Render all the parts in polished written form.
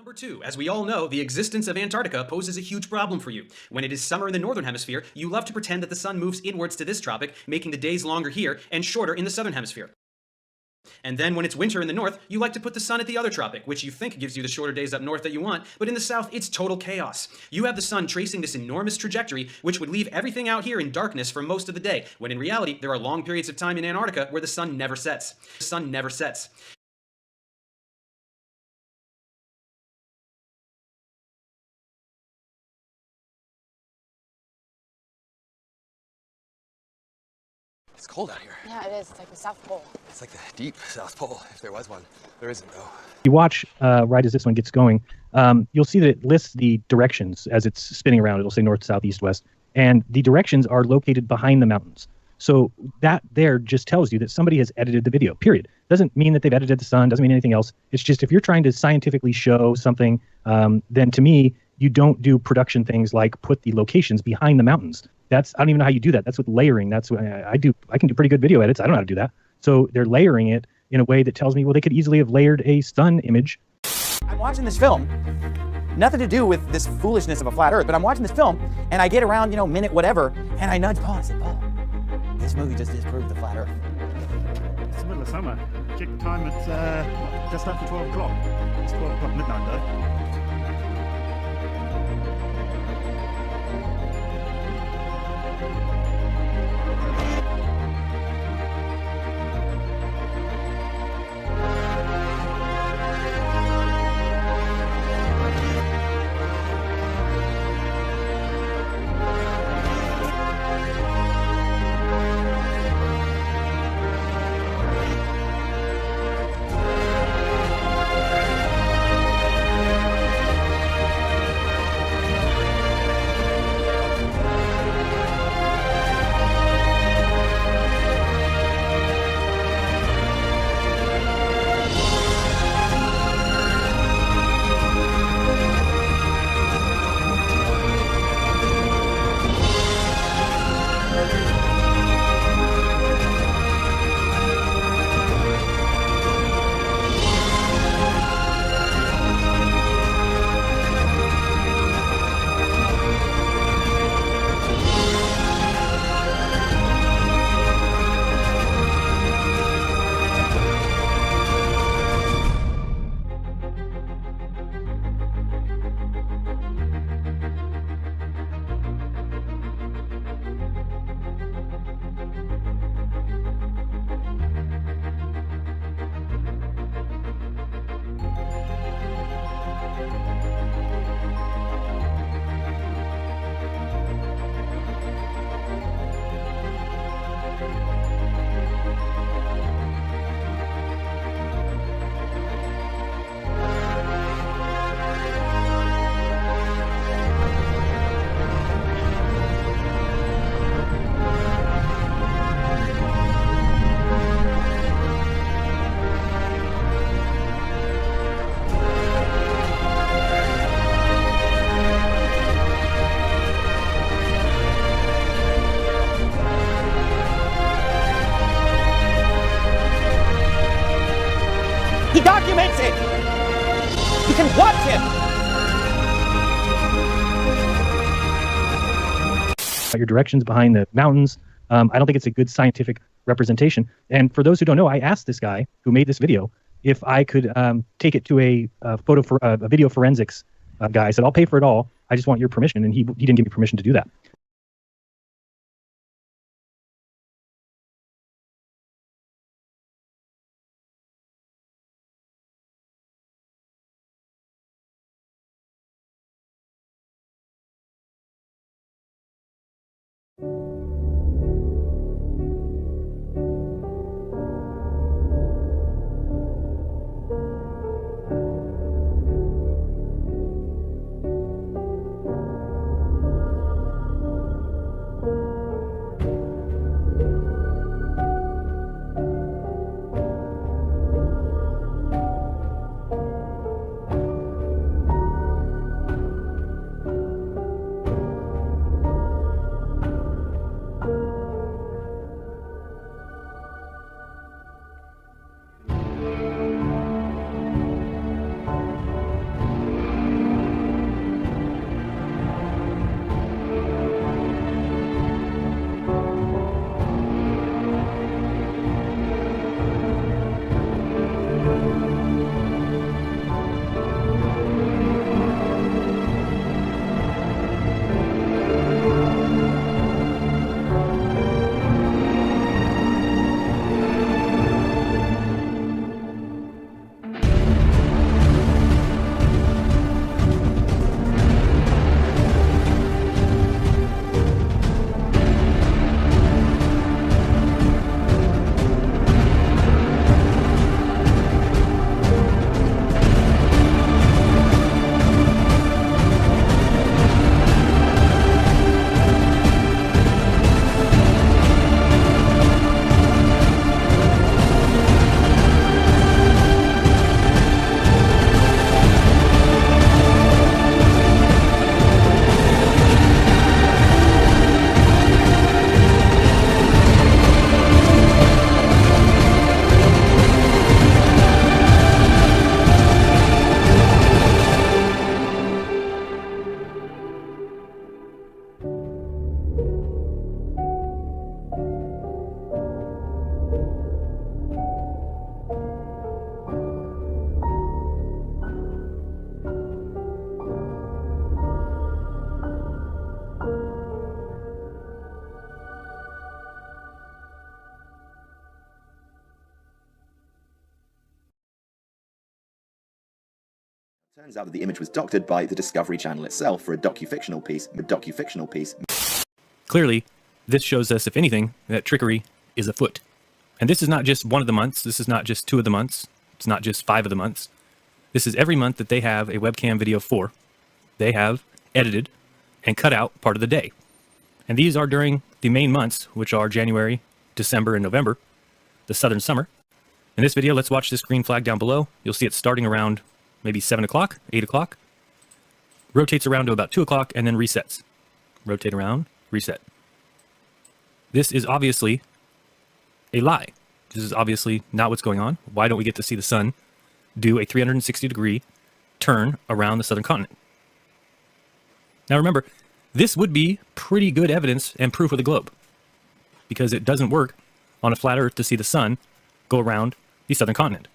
Number 2, as we all know, the existence of Antarctica poses a huge problem for you. When it is summer in the northern hemisphere, you love to pretend that the sun moves inwards to this tropic, making the days longer here and shorter in the southern hemisphere. And then when it's winter in the north, you like to put the sun at the other tropic, which you think gives you the shorter days up north that you want, but in the south, it's total chaos. You have the sun tracing this enormous trajectory, which would leave everything out here in darkness for most of the day, when in reality, there are long periods of time in Antarctica where the sun never sets. The sun never sets. It's cold out here. Yeah, it is. It's like the South Pole. It's like the deep South Pole, if there was one. There isn't, though. You watch right as this one gets going, you'll see that it lists the directions as it's spinning around. It'll say north, south, east, west. And the directions are located behind the mountains. So that there just tells you that somebody has edited the video, period. Doesn't mean that they've edited the sun, doesn't mean anything else. It's just if you're trying to scientifically show something, then to me, you don't do production things like put the locations behind the mountains. I don't even know how you do that. That's with layering. That's what I do. I can do pretty good video edits. I don't know how to do that. So they're layering it in a way that tells me, well, they could easily have layered a sun image. I'm watching this film, nothing to do with this foolishness of a flat earth, but I'm watching this film and I get around, minute whatever, and I nudge Paul. I said, Paul, this movie just disproved the flat earth. It's the middle of summer. Check the time, it's just after 12 o'clock. It's 12 o'clock midnight though. He documents it! You can watch him! Your directions behind the mountains. I don't think it's a good scientific representation. And for those who don't know, I asked this guy who made this video if I could take it to a video forensics guy. I said, I'll pay for it all. I just want your permission. And he didn't give me permission to do that. Turns out that the image was doctored by the Discovery Channel itself for a docufictional piece. Clearly, this shows us, if anything, that trickery is afoot. And this is not just one of the months. This is not just 2 of the months. It's not just 5 of the months. This is every month that they have a webcam video for. They have edited and cut out part of the day. And these are during the main months, which are January, December, and November, the southern summer. In this video, let's watch this green flag down below. You'll see it starting around maybe 7 o'clock, 8 o'clock. Rotates around to about 2 o'clock and then resets. Rotate around, reset. This is obviously a lie. This is obviously not what's going on. Why don't we get to see the sun do a 360-degree turn around the southern continent? Now remember, this would be pretty good evidence and proof of the globe, because it doesn't work on a flat Earth to see the sun go around the southern continent.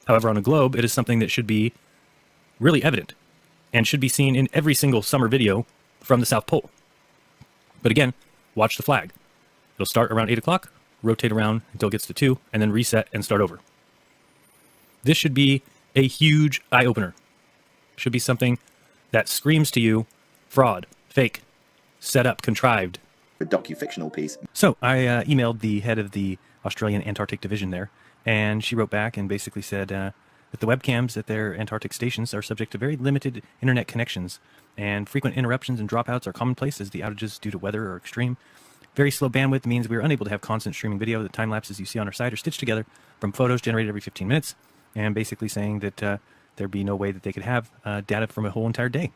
However, on a globe, it is something that should be really evident and should be seen in every single summer video from the South Pole. But again, watch the flag. It'll start around 8 o'clock, rotate around until it gets to 2, and then reset and start over. This should be a huge eye-opener. Should be something that screams to you, fraud, fake, set up, contrived. A docufictional piece. So I emailed the head of the Australian Antarctic Division there, and she wrote back and basically said that the webcams at their Antarctic stations are subject to very limited internet connections, and frequent interruptions and dropouts are commonplace as the outages due to weather are extreme. Very slow bandwidth means we are unable to have constant streaming video. The time lapses you see on our site are stitched together from photos generated every 15 minutes, and basically saying that there'd be no way that they could have data from a whole entire day.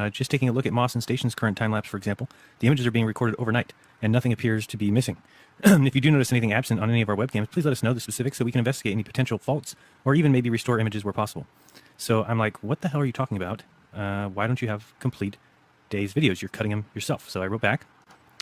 Just taking a look at Mawson Station's current time lapse, for example, the images are being recorded overnight, and nothing appears to be missing. If you do notice anything absent on any of our webcams, please let us know the specifics so we can investigate any potential faults, or even maybe restore images where possible. So I'm like, what the hell are you talking about? Why don't you have complete day's videos? You're cutting them yourself. So I wrote back,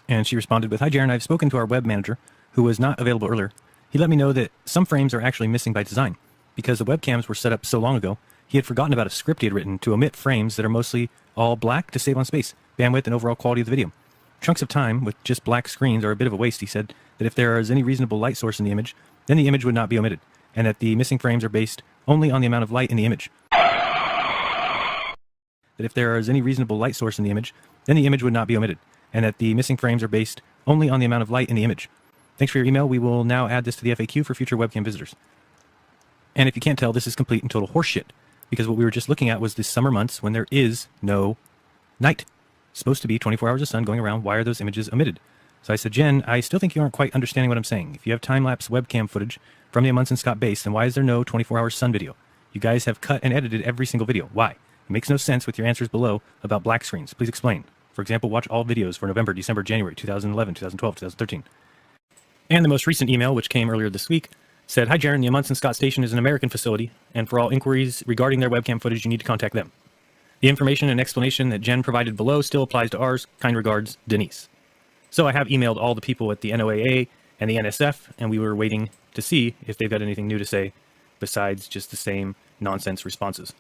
and she responded with, "Hi Jaron, I've spoken to our web manager, who was not available earlier. He let me know that some frames are actually missing by design. Because the webcams were set up so long ago, he had forgotten about a script he had written to omit frames that are mostly all black to save on space, bandwidth, and overall quality of the video. Chunks of time with just black screens are a bit of a waste. He said that if there is any reasonable light source in the image, then the image would not be omitted, and that the missing frames are based only on the amount of light in the image. That if there is any reasonable light source in the image, then the image would not be omitted, and that the missing frames are based only on the amount of light in the image. Thanks for your email. We will now add this to the FAQ for future webcam visitors." And if you can't tell, this is complete and total horseshit, because what we were just looking at was the summer months when there is no night. It's supposed to be 24 hours of sun going around. Why are those images omitted? So I said, "Jen, I still think you aren't quite understanding what I'm saying. If you have time-lapse webcam footage from the Amundsen Scott base, then why is there no 24-hour sun video? You guys have cut and edited every single video. Why? It makes no sense with your answers below about black screens. Please explain. For example, watch all videos for November, December, January, 2011, 2012, 2013. And the most recent email, which came earlier this week, said, "Hi Jaron, the Amundsen Scott Station is an American facility, and for all inquiries regarding their webcam footage, you need to contact them. The information and explanation that Jen provided below still applies to ours. Kind regards, Denise." So I have emailed all the people at the NOAA and the NSF, and we were waiting to see if they've got anything new to say besides just the same nonsense responses.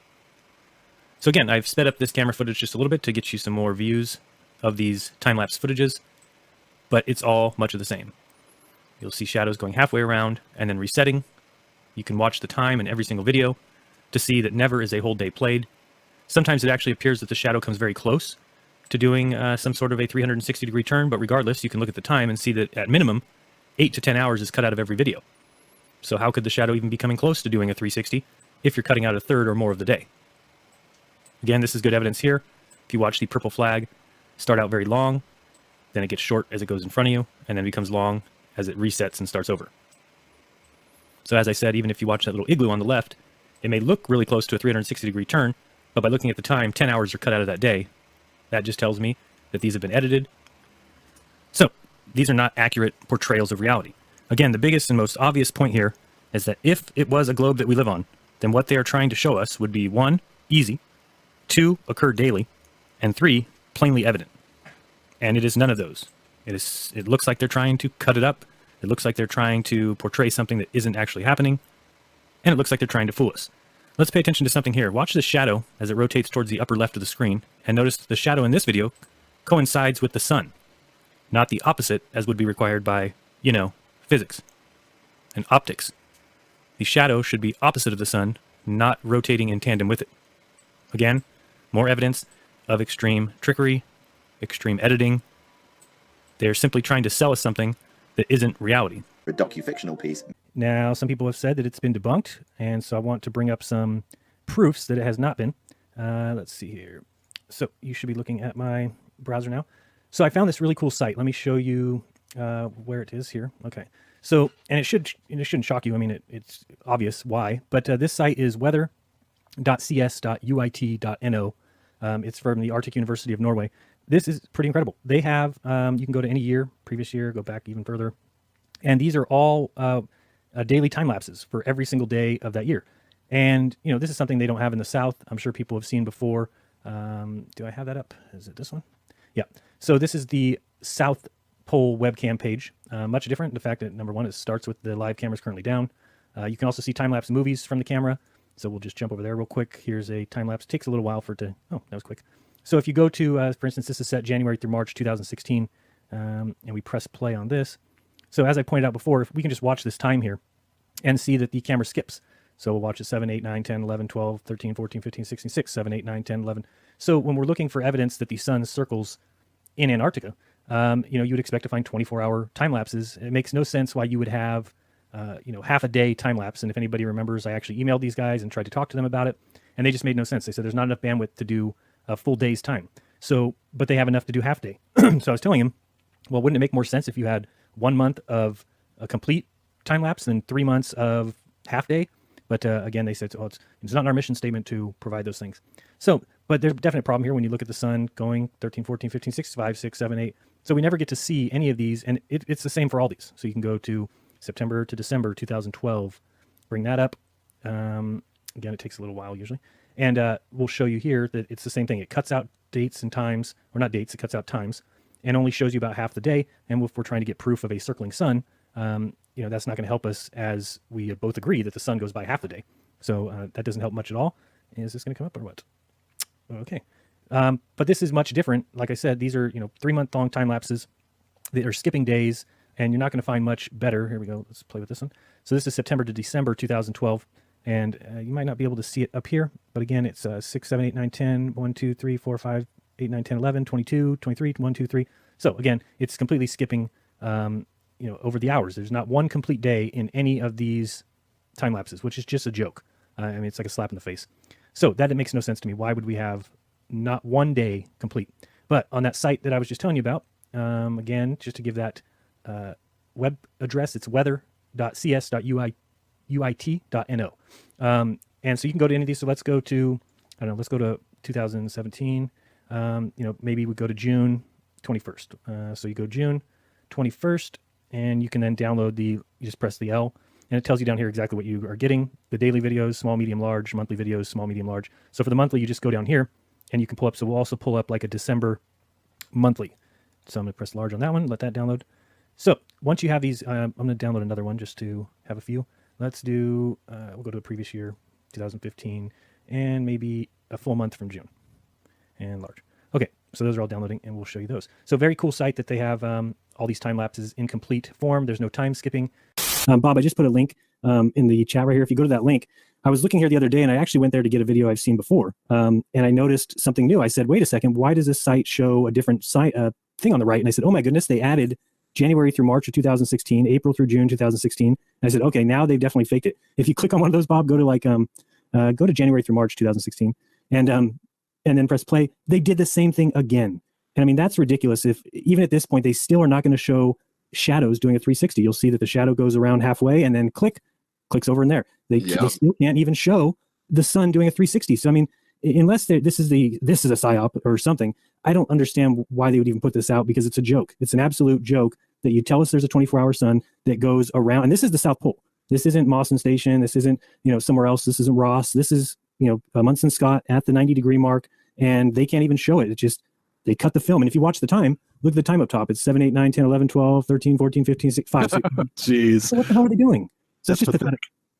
So again, I've sped up this camera footage just a little bit to get you some more views of these time-lapse footages, but it's all much of the same. You'll see shadows going halfway around and then resetting. You can watch the time in every single video to see that never is a whole day played. Sometimes it actually appears that the shadow comes very close to doing some sort of a 360-degree turn, but regardless, you can look at the time and see that at minimum, 8 to 10 hours is cut out of every video. So how could the shadow even be coming close to doing a 360 if you're cutting out a third or more of the day? Again, this is good evidence here. If you watch the purple flag start out very long, then it gets short as it goes in front of you, and then becomes long as it resets and starts over. So as I said, even if you watch that little igloo on the left, it may look really close to a 360-degree turn, but by looking at the time, 10 hours are cut out of that day. That just tells me that these have been edited. So these are not accurate portrayals of reality. Again, the biggest and most obvious point here is that if it was a globe that we live on, then what they are trying to show us would be 1, easy, 2, occur daily, and 3, plainly evident. And it is none of those. It looks like they're trying to cut it up. It looks like they're trying to portray something that isn't actually happening. And it looks like they're trying to fool us. Let's pay attention to something here. Watch the shadow as it rotates towards the upper left of the screen, and notice the shadow in this video coincides with the sun, not the opposite as would be required by, physics and optics. The shadow should be opposite of the sun, not rotating in tandem with it. again, more evidence of extreme trickery, extreme editing. They're simply trying to sell us something that isn't reality. For a docufictional piece. Now, some people have said that it's been debunked, and so I want to bring up some proofs that it has not been. Let's see here. So you should be looking at my browser now. So I found this really cool site. Let me show you where it is here. Okay. So, and it shouldn't shock you. I mean, it's obvious why, but this site is weather.cs.uit.no. It's from the Arctic University of Norway. This is pretty incredible. They have, you can go to any year, previous year, go back even further. And these are all daily time lapses for every single day of that year. And, you know, this is something they don't have in the South. I'm sure people have seen before. Do I have that up? Is it this one? Yeah. So this is the South Pole webcam page. Much different. The fact that, number one, it starts with the live cameras currently down. You can also see time-lapse movies from the camera. So we'll just jump over there real quick. Here's a time-lapse. Takes a little while for it to... Oh, that was quick. So if you go to, for instance, this is set January through March 2016, and we press play on this. So as I pointed out before, if we can just watch this time here and see that the camera skips. So we'll watch it 7, 8, 9, 10, 11, 12, 13, 14, 15, 16, 6, 7, 8, 9, 10, 11. So when we're looking for evidence that the sun circles in Antarctica, you know, you would expect to find 24-hour time lapses. It makes no sense why you would have, you know, half a day time lapse. And if anybody remembers, I actually emailed these guys and tried to talk to them about it, and they just made no sense. They said there's not enough bandwidth to do a full day's time. So, but they have enough to do half day. So I was telling him, well, wouldn't it make more sense if you had 1 month of a complete time lapse than 3 months of half day? But again, they said, oh, it's not in our mission statement to provide those things. So, but there's a definite problem here when you look at the sun going 13, 14, 15, 16, 5, 6, 7, 8. So we never get to see any of these, and it's the same for all these. So you can go to September to December 2012, bring that up. Again, it takes a little while usually. And we'll show you here that it's the same thing. It cuts out dates and times, or not dates, it cuts out times, and only shows you about half the day. And if we're trying to get proof of a circling sun, you know, that's not going to help us, as we both agree that the sun goes by half the day. So that doesn't help much at all. Is this going to come up or what? Okay. But this is much different. Like I said, these are, you know, 3-month-long time lapses that are skipping days, and you're not going to find much better. Here we go. Let's play with this one. So this is September to December 2012, and you might not be able to see it up here, but again, it's 6, 7, 8, 9, 10, 1, 2, 3, 4, 5, 8, 9, 10, 11, 22, 23, 1, 2, 3. So again, it's completely skipping, you know, over the hours. There's not one complete day in any of these time lapses, which is just a joke. I mean, it's like a slap in the face. So that makes no sense to me. Why would we have not one day complete? But on that site that I was just telling you about, again, just to give that web address, it's weather.cs.uit.no. And so you can go to any of these. So let's go to, I don't know, let's go to 2017. You know, maybe we go to June 21st. So you go June 21st, and you can then download you just press the L, and it tells you down here exactly what you are getting. The daily videos, small, medium, large, monthly videos, small, medium, large. So for the monthly, you just go down here and you can pull up. So we'll also pull up like a December monthly. So I'm going to press large on that one, let that download. So once you have these, I'm going to download another one just to have a few. Let's do, we'll go to the previous year, 2015, and maybe a full month from June, and large. Okay, so those are all downloading, and we'll show you those. So very cool site that they have all these time lapses in complete form. There's no time skipping. Bob, I just put a link in the chat right here. If you go to that link, I was looking here the other day, and I actually went there to get a video I've seen before, and I noticed something new. I said, wait a second, why does this site show a different site thing on the right? And I said, oh my goodness, they added January through March of 2016, April through June 2016. And I said, okay, now they've definitely faked it. If you click on one of those, Bob, go to like go to January through March 2016, and then press play. They did the same thing again. And I mean, that's ridiculous. If even at this point, they still are not going to show shadows doing a 360. You'll see that the shadow goes around halfway and then clicks over in there. They still can't even show the sun doing a 360. So I mean, unless this is a psyop or something, I don't understand why they would even put this out, because it's a joke. It's an absolute joke that you tell us there's a 24-hour sun that goes around, and this is the South Pole. This isn't Mawson Station. This isn't, you know, somewhere else. This isn't Ross. This is, you know, Munson Scott at the 90-degree mark, and they can't even show it. It's just, they cut the film. And if you watch the time, look at the time up top. It's 7, 8, 9, 10, 11, 12, 13, 14, 15, 16, 5, 6. Jeez. So what the hell are they doing? So it's just pathetic.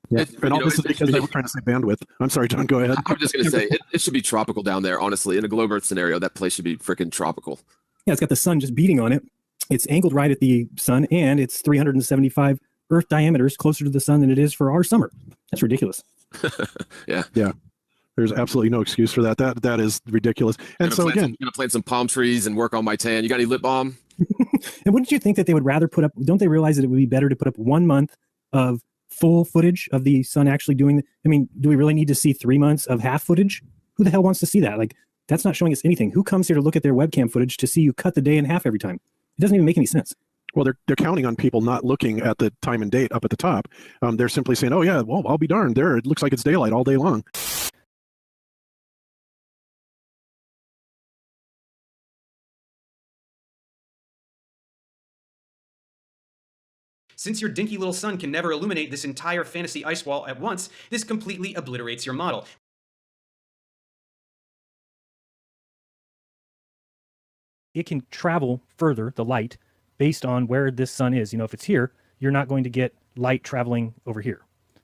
Yeah. And all this is because they were trying to say bandwidth. I'm sorry, John, go ahead. I'm just going to say, it should be tropical down there, honestly. In a globe Earth scenario, that place should be freaking tropical. Yeah, it's got the sun just beating on it. It's angled right at the sun, and it's 375 Earth diameters closer to the sun than it is for our summer. That's ridiculous. Yeah. Yeah. There's absolutely no excuse for that. That is ridiculous. And so again, gonna plant some palm trees and work on my tan. You got any lip balm? And wouldn't you think that they would rather put up, don't they realize that it would be better to put up 1 month of full footage of the sun actually doing, I mean, do we really need to see 3 months of half footage? Who the hell wants to see that? Like, that's not showing us anything. Who comes here to look at their webcam footage to see you cut the day in half every time? It doesn't even make any sense. well, they're counting on people not looking at the time and date up at the top. They're simply saying, oh yeah, well, I'll be darned. There, it looks like it's daylight all day long. Since your dinky little sun can never illuminate this entire fantasy ice wall at once, this completely obliterates your model. It can travel further, the light, based on where this sun is. You know, if it's here, you're not going to get light traveling over here,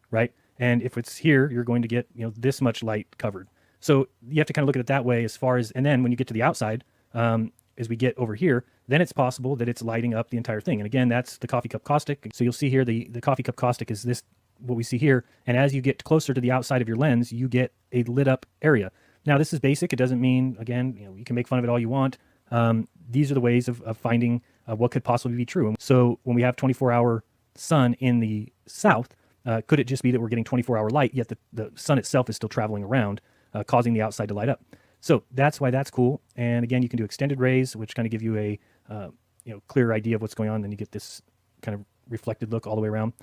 right? And if it's here, you're going to get, you know, this much light covered. So you have to kind of look at it that way as far as, and then when you get to the outside, as we get over here, then it's possible that it's lighting up the entire thing. And again, that's the coffee cup caustic. So you'll see here, the coffee cup caustic is this, what we see here. And as you get closer to the outside of your lens, you get a lit up area. Now this is basic. It doesn't mean, again, you know, you can make fun of it all you want. These are the ways of finding what could possibly be true. So when we have 24-hour sun in the south, could it just be that we're getting 24-hour light, yet the sun itself is still traveling around, causing the outside to light up? So that's why that's cool. And again, you can do extended rays, which kind of give you a clearer idea of what's going on. Then you get this kind of reflected look all the way around.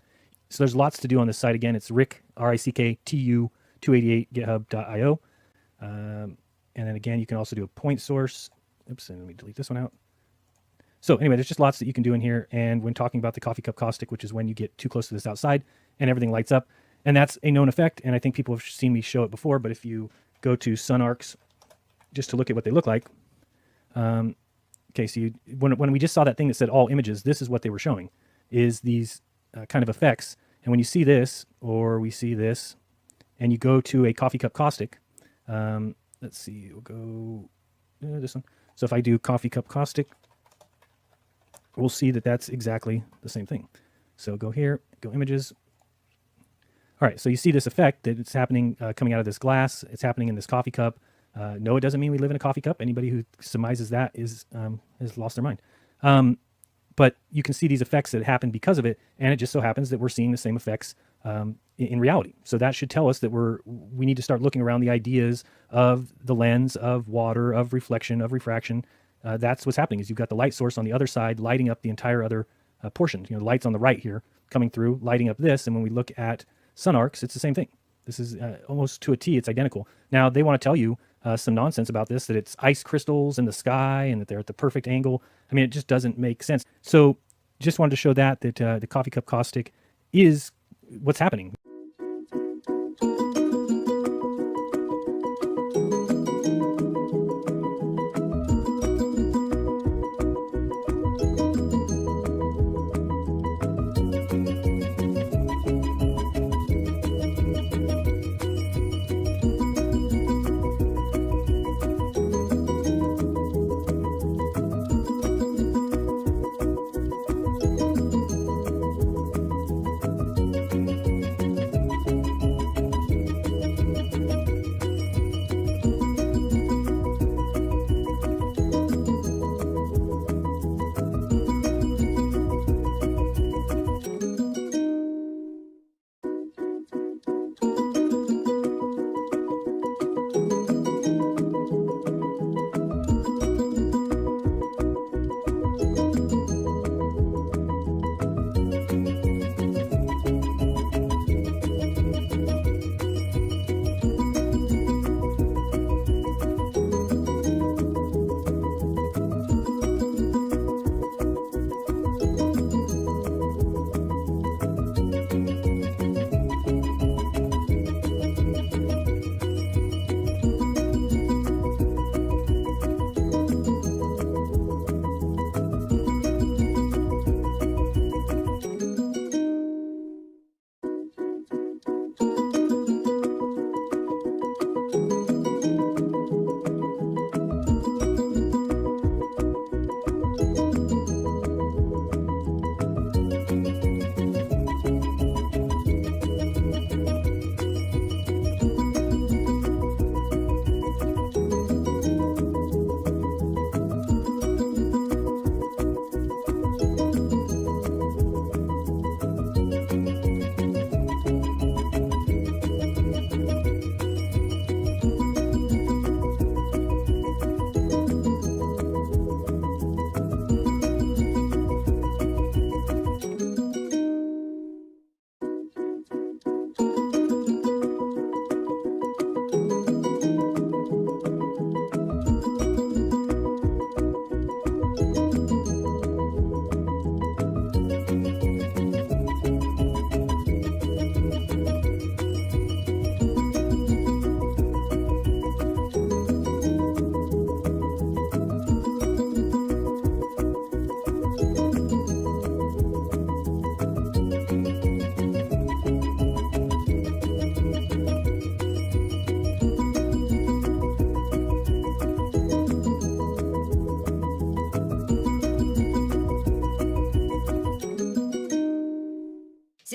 So there's lots to do on this site. Again, it's Rick, RICKTU 288 github.io. And then again, you can also do a point source. Oops, and let me delete this one out. So anyway, there's just lots that you can do in here. And when talking about the coffee cup caustic, which is when you get too close to this outside and everything lights up, and that's a known effect. And I think people have seen me show it before, but if you go to SunArcs, just to look at what they look like. Okay, so when we just saw that thing that said all images, this is what they were showing, is these kind of effects. And when you see this, or we see this, and you go to a coffee cup caustic, let's see, we'll go this one. So if I do coffee cup caustic, we'll see that that's exactly the same thing. So go here, go images. All right, so you see this effect that it's happening coming out of this glass. It's happening in this coffee cup. No, it doesn't mean we live in a coffee cup. Anybody who surmises that is has lost their mind. But you can see these effects that happen because of it, and it just so happens that we're seeing the same effects in reality. So that should tell us that we need to start looking around the ideas of the lens, of water, of reflection, of refraction. That's what's happening. Is you've got the light source on the other side lighting up the entire other portion. You know, the light's on the right here coming through, lighting up this, and when we look at SunArcs, it's the same thing. This is almost to a T. It's identical. Now they want to tell you some nonsense about this, that it's ice crystals in the sky and that they're at the perfect angle. I mean, it just doesn't make sense. So just wanted to show that the coffee cup caustic is what's happening.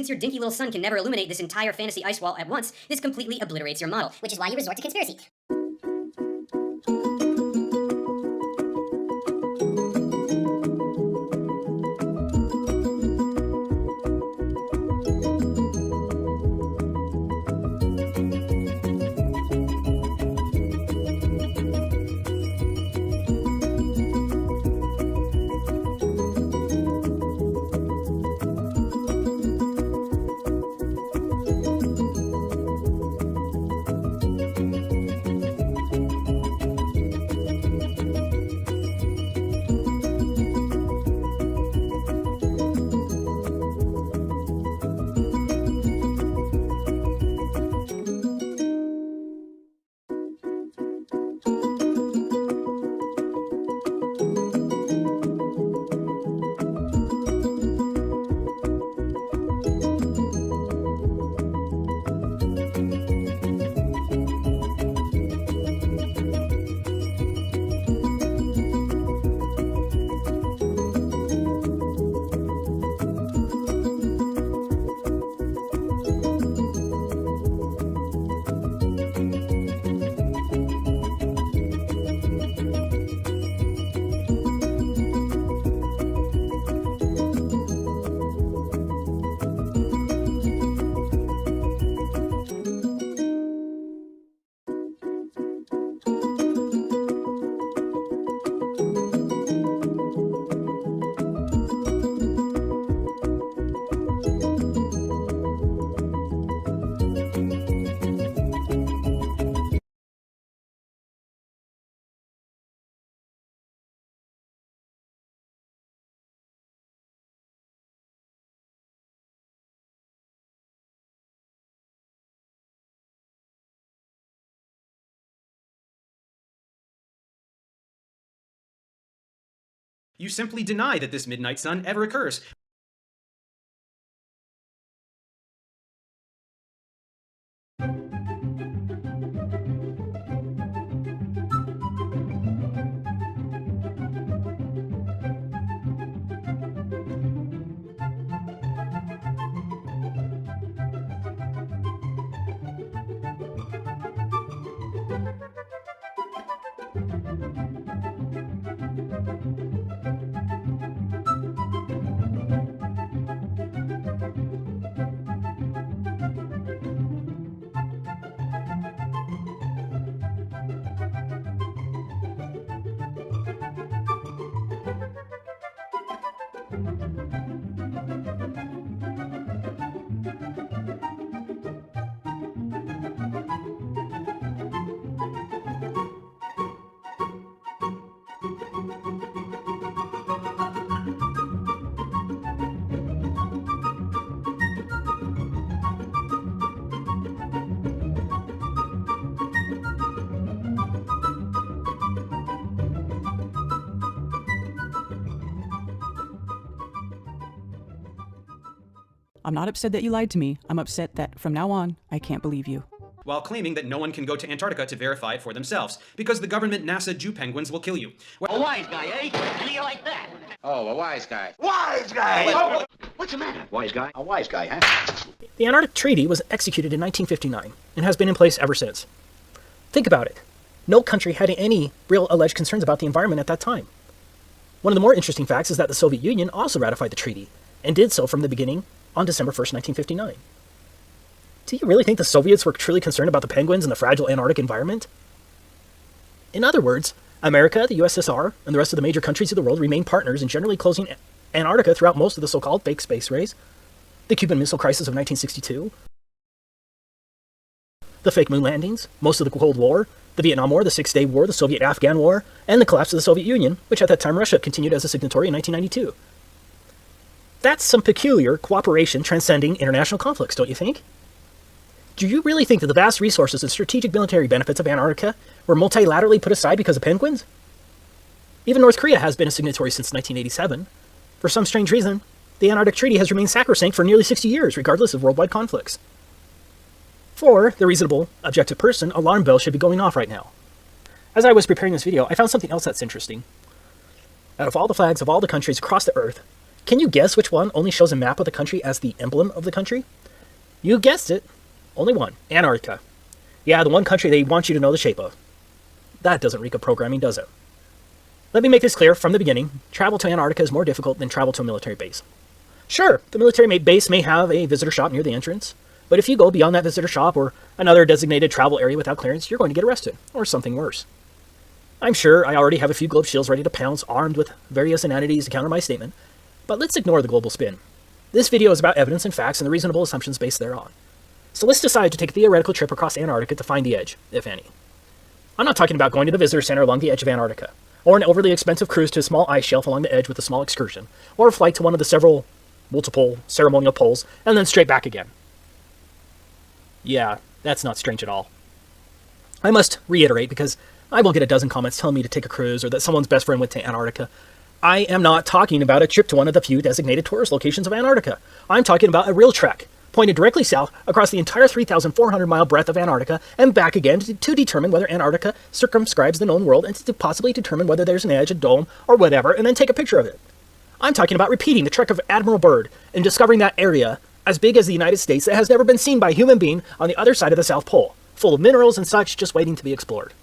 since your dinky little sun can never illuminate this entire fantasy ice wall at once, this completely obliterates your model. Which is why you resort to conspiracy. You simply deny that this midnight sun ever occurs. I'm not upset that you lied to me. I'm upset that from now on, I can't believe you. While claiming that no one can go to Antarctica to verify it for themselves, because the government NASA Jew penguins will kill you. A wise guy, eh? How do you like that? Oh, a wise guy. Wise guy! What's the matter? Wise guy? A wise guy, huh? The Antarctic Treaty was executed in 1959 and has been in place ever since. Think about it. No country had any real alleged concerns about the environment at that time. One of the more interesting facts is that the Soviet Union also ratified the treaty, and did so from the beginning on December 1st, 1959. Do you really think the Soviets were truly concerned about the penguins and the fragile Antarctic environment? In other words, America, the USSR, and the rest of the major countries of the world remained partners in generally closing Antarctica throughout most of the so-called fake space race, the Cuban Missile Crisis of 1962, the fake moon landings, most of the Cold War, the Vietnam War, the Six-Day War, the Soviet-Afghan War, and the collapse of the Soviet Union, which at that time Russia continued as a signatory in 1992. That's some peculiar cooperation transcending international conflicts, don't you think? Do you really think that the vast resources and strategic military benefits of Antarctica were multilaterally put aside because of penguins? Even North Korea has been a signatory since 1987. For some strange reason, the Antarctic Treaty has remained sacrosanct for nearly 60 years, regardless of worldwide conflicts. For the reasonable, objective person, alarm bells should be going off right now. As I was preparing this video, I found something else that's interesting. Out of all the flags of all the countries across the Earth, Can you guess which one only shows a map of the country as the emblem of the country? You guessed it. Only one. Antarctica. Yeah, the one country they want you to know the shape of. That doesn't reek of programming, does it? Let me make this clear from the beginning. Travel to Antarctica is more difficult than travel to a military base. Sure, the military base may have a visitor shop near the entrance, but if you go beyond that visitor shop or another designated travel area without clearance, you're going to get arrested, or something worse. I'm sure I already have a few globe shields ready to pounce, armed with various inanities to counter my statement, but let's ignore the global spin. This video is about evidence and facts and the reasonable assumptions based thereon. So let's decide to take a theoretical trip across Antarctica to find the edge, if any. I'm not talking about going to the visitor center along the edge of Antarctica, or an overly expensive cruise to a small ice shelf along the edge with a small excursion, or a flight to one of the multiple ceremonial poles, and then straight back again. Yeah, that's not strange at all. I must reiterate, because I will get a dozen comments telling me to take a cruise or that someone's best friend went to Antarctica. I am not talking about a trip to one of the few designated tourist locations of Antarctica. I'm talking about a real trek, pointed directly south across the entire 3,400-mile breadth of Antarctica and back again to determine whether Antarctica circumscribes the known world and to possibly determine whether there's an edge, a dome, or whatever, and then take a picture of it. I'm talking about repeating the trek of Admiral Byrd and discovering that area as big as the United States that has never been seen by a human being on the other side of the South Pole, full of minerals and such just waiting to be explored.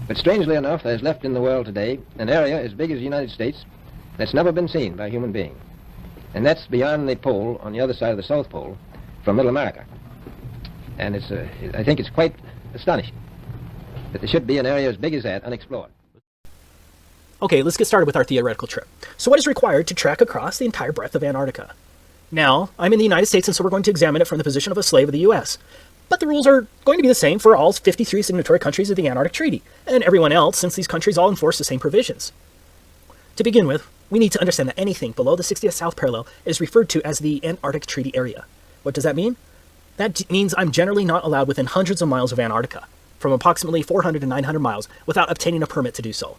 But strangely enough, there's left in the world today an area as big as the United States that's never been seen by a human being. And that's beyond the pole, on the other side of the South Pole, from Middle America. And I think it's quite astonishing that there should be an area as big as that unexplored. Okay, let's get started with our theoretical trip. So what is required to trek across the entire breadth of Antarctica? Now, I'm in the United States, and so we're going to examine it from the position of a slave of the U.S. But the rules are going to be the same for all 53 signatory countries of the Antarctic Treaty, and everyone else, since these countries all enforce the same provisions. To begin with, we need to understand that anything below the 60th south parallel is referred to as the Antarctic Treaty Area. What does that mean? That means I'm generally not allowed within hundreds of miles of Antarctica, from approximately 400 to 900 miles, without obtaining a permit to do so.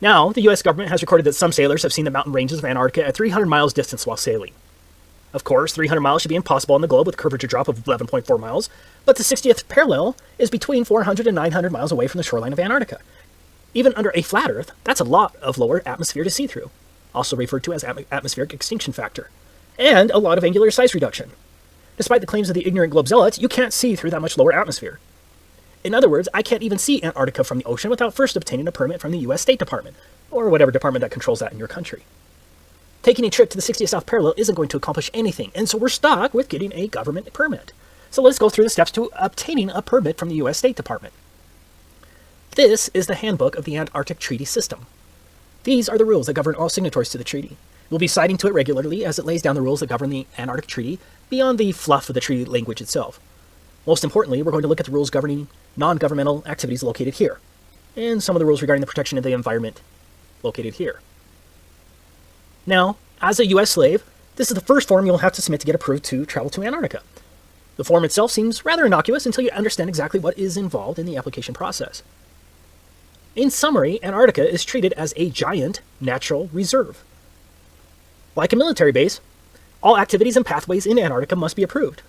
Now, the U.S. government has recorded that some sailors have seen the mountain ranges of Antarctica at 300 miles distance while sailing. Of course, 300 miles should be impossible on the globe with a curvature drop of 11.4 miles, but the 60th parallel is between 400 and 900 miles away from the shoreline of Antarctica. Even under a flat Earth, that's a lot of lower atmosphere to see through, also referred to as atmospheric extinction factor, and a lot of angular size reduction. Despite the claims of the ignorant globe zealots, you can't see through that much lower atmosphere. In other words, I can't even see Antarctica from the ocean without first obtaining a permit from the U.S. State Department, or whatever department that controls that in your country. Taking a trip to the 60th south parallel isn't going to accomplish anything, and so we're stuck with getting a government permit. So let's go through the steps to obtaining a permit from the U.S. State Department. This is the handbook of the Antarctic Treaty System. These are the rules that govern all signatories to the treaty. We'll be citing to it regularly as it lays down the rules that govern the Antarctic Treaty beyond the fluff of the treaty language itself. Most importantly, we're going to look at the rules governing non-governmental activities located here, and some of the rules regarding the protection of the environment located here. Now, as a U.S. slave, this is the first form you'll have to submit to get approved to travel to Antarctica. The form itself seems rather innocuous until you understand exactly what is involved in the application process. In summary, Antarctica is treated as a giant natural reserve. Like a military base, all activities and pathways in Antarctica must be approved.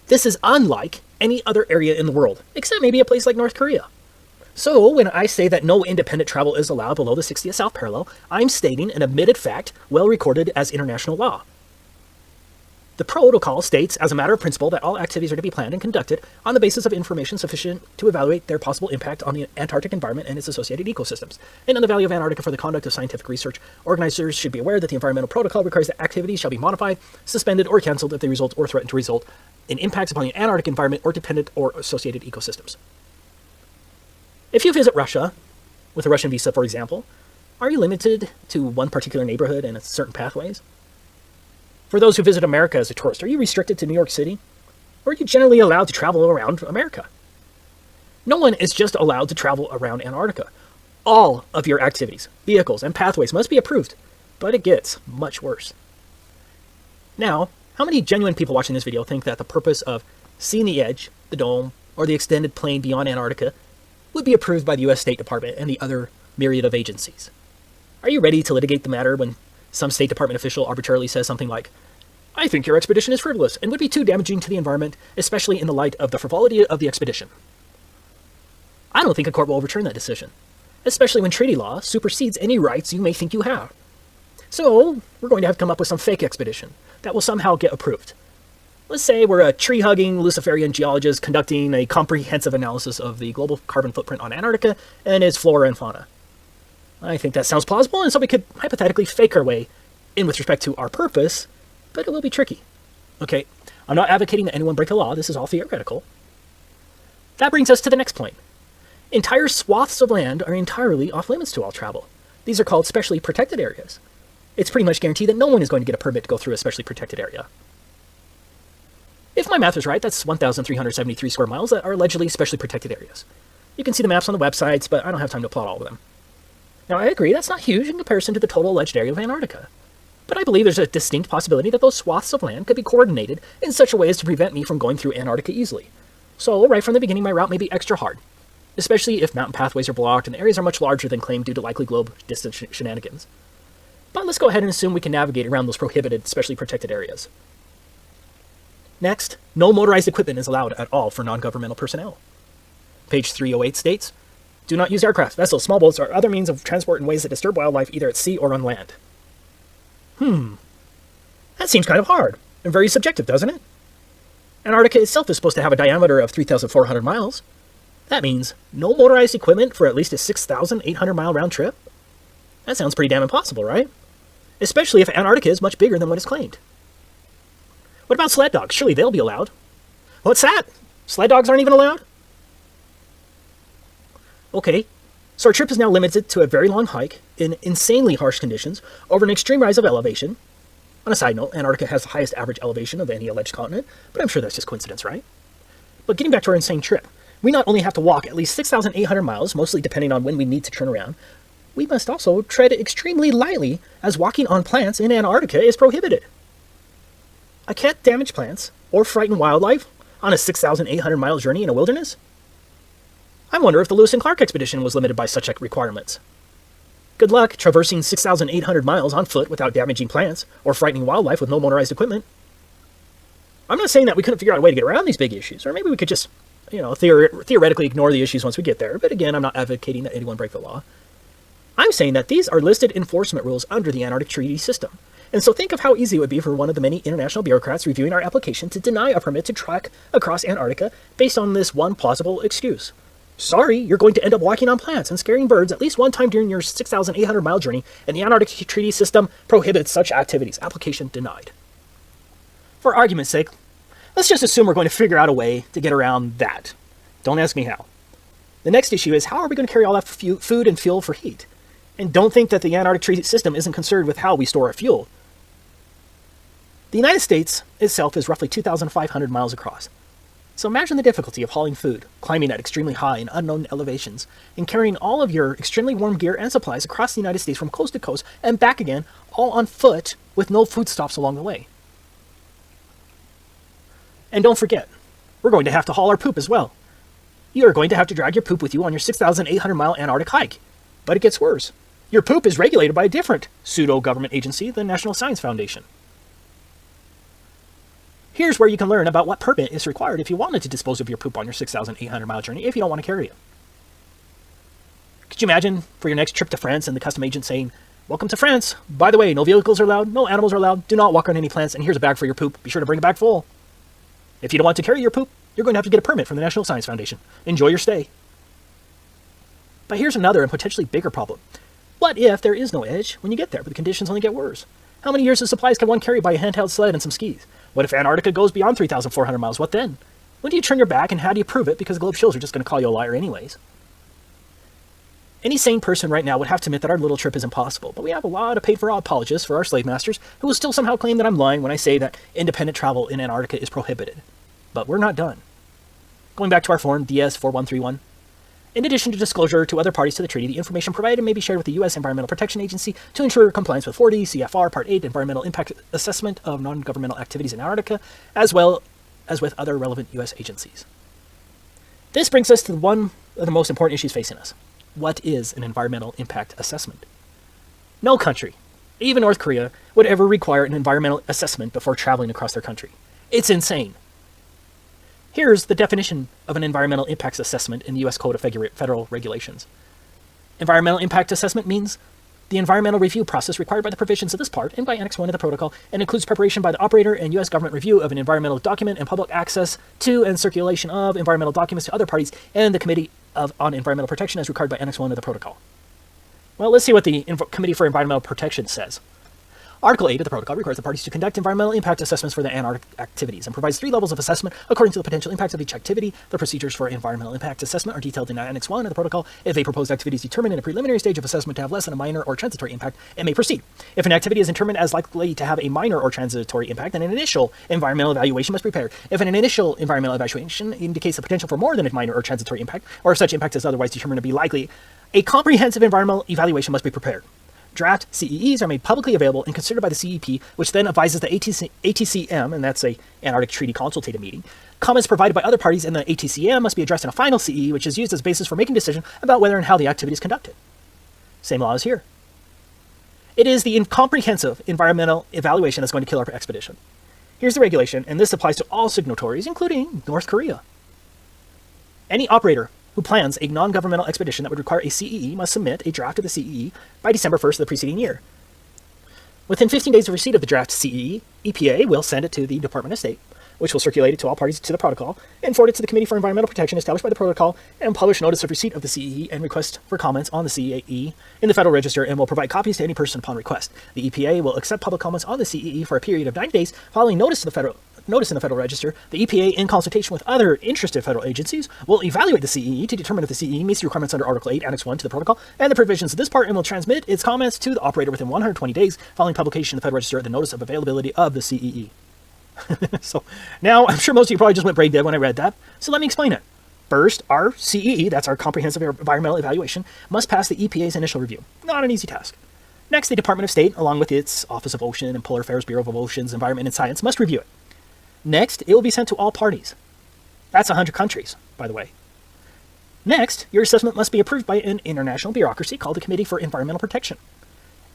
This is unlike any other area in the world, except maybe a place like North Korea. So when I say that no independent travel is allowed below the 60th south parallel, I'm stating an admitted fact well recorded as international law. The protocol states as a matter of principle that all activities are to be planned and conducted on the basis of information sufficient to evaluate their possible impact on the Antarctic environment and its associated ecosystems, and on the value of Antarctica for the conduct of scientific research. Organizers should be aware that the environmental protocol requires that activities shall be modified, suspended, or cancelled if they result or threaten to result in impacts upon the Antarctic environment or dependent or associated ecosystems. If you visit Russia, with a Russian visa for example, are you limited to one particular neighborhood and certain pathways? For those who visit America as a tourist, are you restricted to New York City? Or are you generally allowed to travel around America? No one is just allowed to travel around Antarctica. All of your activities, vehicles, and pathways must be approved, but it gets much worse. Now, how many genuine people watching this video think that the purpose of seeing the edge, the dome, or the extended plain beyond Antarctica would be approved by the U.S. State Department and the other myriad of agencies? Are you ready to litigate the matter when some State Department official arbitrarily says something like, "I think your expedition is frivolous and would be too damaging to the environment, especially in the light of the frivolity of the expedition"? I don't think a court will overturn that decision, especially when treaty law supersedes any rights you may think you have. So we're going to have to come up with some fake expedition that will somehow get approved. Let's say we're a tree-hugging Luciferian geologist conducting a comprehensive analysis of the global carbon footprint on Antarctica and its flora and fauna. I think that sounds plausible, and so we could hypothetically fake our way in with respect to our purpose, but it will be tricky. Okay, I'm not advocating that anyone break the law. This is all theoretical. That brings us to the next point. Entire swaths of land are entirely off limits to all travel. These are called specially protected areas. It's pretty much guaranteed that no one is going to get a permit to go through a specially protected area. If my math is right, that's 1,373 square miles that are allegedly specially protected areas. You can see the maps on the websites, but I don't have time to plot all of them. Now, I agree that's not huge in comparison to the total alleged area of Antarctica. But I believe there's a distinct possibility that those swaths of land could be coordinated in such a way as to prevent me from going through Antarctica easily. So, right from the beginning, my route may be extra hard, especially if mountain pathways are blocked and the areas are much larger than claimed due to likely globe distance shenanigans. But let's go ahead and assume we can navigate around those prohibited, specially protected areas. Next, no motorized equipment is allowed at all for non-governmental personnel. Page 308 states, do not use aircraft, vessels, small boats, or other means of transport in ways that disturb wildlife either at sea or on land. That seems kind of hard, and very subjective, doesn't it? Antarctica itself is supposed to have a diameter of 3,400 miles. That means no motorized equipment for at least a 6,800-mile round trip? That sounds pretty damn impossible, right? Especially if Antarctica is much bigger than what is claimed. What about sled dogs? Surely they'll be allowed. What's that? Sled dogs aren't even allowed? Okay, so our trip is now limited to a very long hike in insanely harsh conditions over an extreme rise of elevation. On a side note, Antarctica has the highest average elevation of any alleged continent, but I'm sure that's just coincidence, right? But getting back to our insane trip, we not only have to walk at least 6,800 miles, mostly depending on when we need to turn around, we must also tread extremely lightly as walking on plants in Antarctica is prohibited. I can't damage plants or frighten wildlife on a 6,800-mile journey in a wilderness. I wonder if the Lewis and Clark expedition was limited by such requirements. Good luck traversing 6,800 miles on foot without damaging plants or frightening wildlife with no motorized equipment. I'm not saying that we couldn't figure out a way to get around these big issues, or maybe we could just, theoretically ignore the issues once we get there, but again, I'm not advocating that anyone break the law. I'm saying that these are listed enforcement rules under the Antarctic Treaty System, and so think of how easy it would be for one of the many international bureaucrats reviewing our application to deny a permit to trek across Antarctica based on this one plausible excuse. Sorry, you're going to end up walking on plants and scaring birds at least one time during your 6,800-mile journey, and the Antarctic Treaty System prohibits such activities. Application denied. For argument's sake, let's just assume we're going to figure out a way to get around that. Don't ask me how. The next issue is, how are we going to carry all that food and fuel for heat? And don't think that the Antarctic Treaty System isn't concerned with how we store our fuel. The United States itself is roughly 2,500 miles across. So imagine the difficulty of hauling food, climbing at extremely high and unknown elevations, and carrying all of your extremely warm gear and supplies across the United States from coast to coast and back again, all on foot with no food stops along the way. And don't forget, we're going to have to haul our poop as well. You are going to have to drag your poop with you on your 6,800-mile Antarctic hike. But it gets worse. Your poop is regulated by a different pseudo-government agency, the National Science Foundation. Here's where you can learn about what permit is required if you wanted to dispose of your poop on your 6,800-mile journey if you don't want to carry it. Could you imagine for your next trip to France and the custom agent saying, "Welcome to France. By the way, no vehicles are allowed, no animals are allowed, do not walk on any plants, and here's a bag for your poop. Be sure to bring a bag full." If you don't want to carry your poop, you're going to have to get a permit from the National Science Foundation. Enjoy your stay. But here's another and potentially bigger problem. What if there is no edge when you get there, but the conditions only get worse? How many years of supplies can one carry by a handheld sled and some skis? What if Antarctica goes beyond 3,400 miles? What then? When do you turn your back, and how do you prove it? Because the globe shows are just going to call you a liar anyways. Any sane person right now would have to admit that our little trip is impossible, but we have a lot of paid-for apologists for our slave masters who will still somehow claim that I'm lying when I say that independent travel in Antarctica is prohibited. But we're not done. Going back to our form, DS-4131, in addition to disclosure to other parties to the treaty, the information provided may be shared with the U.S. Environmental Protection Agency to ensure compliance with 40 CFR Part 8 Environmental Impact Assessment of Non-Governmental Activities in Antarctica, as well as with other relevant U.S. agencies. This brings us to one of the most important issues facing us. What is an environmental impact assessment? No country, even North Korea, would ever require an environmental assessment before traveling across their country. It's insane. Here's the definition of an environmental impacts assessment in the U.S. Code of Federal Regulations. Environmental impact assessment means the environmental review process required by the provisions of this part and by Annex 1 of the protocol, and includes preparation by the operator and U.S. government review of an environmental document and public access to and circulation of environmental documents to other parties and the Committee on Environmental Protection as required by Annex 1 of the protocol. Well, let's see what the Committee for Environmental Protection says. Article 8 of the protocol requires the parties to conduct environmental impact assessments for their Antarctic activities and provides 3 levels of assessment according to the potential impacts of each activity. The procedures for environmental impact assessment are detailed in Annex 1 of the protocol. If a proposed activity is determined in a preliminary stage of assessment to have less than a minor or transitory impact, it may proceed. If an activity is determined as likely to have a minor or transitory impact, then an initial environmental evaluation must be prepared. If an initial environmental evaluation indicates the potential for more than a minor or transitory impact, or if such impact is otherwise determined to be likely, a comprehensive environmental evaluation must be prepared. Draft CEEs are made publicly available and considered by the CEP, which then advises the ATCM, and that's a Antarctic Treaty Consultative Meeting. Comments provided by other parties in the ATCM must be addressed in a final CEE, which is used as basis for making a decision about whether and how the activity is conducted. Same law as here. It is the comprehensive environmental evaluation that's going to kill our expedition. Here's the regulation, and this applies to all signatories, including North Korea. Any operator who plans a non-governmental expedition that would require a CEE must submit a draft of the CEE by December 1st of the preceding year. Within 15 days of receipt of the draft CEE, EPA will send it to the Department of State, which will circulate it to all parties to the protocol, and forward it to the Committee for Environmental Protection established by the protocol, and publish notice of receipt of the CEE and request for comments on the CEE in the Federal Register, and will provide copies to any person upon request. The EPA will accept public comments on the CEE for a period of 90 days following notice in the Federal Register. The EPA, in consultation with other interested federal agencies, will evaluate the CEE to determine if the CEE meets the requirements under Article 8, Annex 1 to the protocol, and the provisions of this part, and will transmit its comments to the operator within 120 days following publication in the Federal Register of the notice of availability of the CEE. So now, I'm sure most of you probably just went brain dead when I read that, so let me explain it. First, our CEE, that's our Comprehensive Environmental Evaluation, must pass the EPA's initial review. Not an easy task. Next, the Department of State, along with its Office of Ocean and Polar Affairs Bureau of Oceans, Environment, and Science, must review it. Next, it will be sent to all parties. That's 100 countries, by the way. Next, your assessment must be approved by an international bureaucracy called the Committee for Environmental Protection.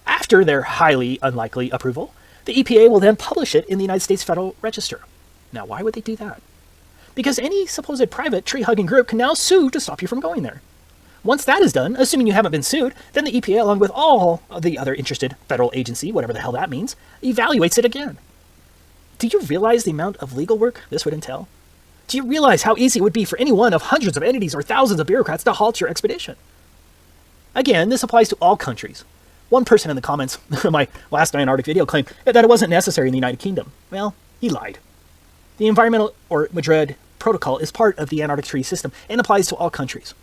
After their highly unlikely approval, the EPA will then publish it in the United States Federal Register. Now, why would they do that? Because any supposed private tree-hugging group can now sue to stop you from going there. Once that is done, assuming you haven't been sued, then the EPA, along with all of the other interested federal agency, whatever the hell that means, evaluates it again. Do you realize the amount of legal work this would entail? Do you realize how easy it would be for any one of hundreds of entities or thousands of bureaucrats to halt your expedition? Again, this applies to all countries. One person in the comments of my last Antarctic video claimed that it wasn't necessary in the United Kingdom. Well, he lied. The Environmental or Madrid Protocol is part of the Antarctic Treaty System and applies to all countries.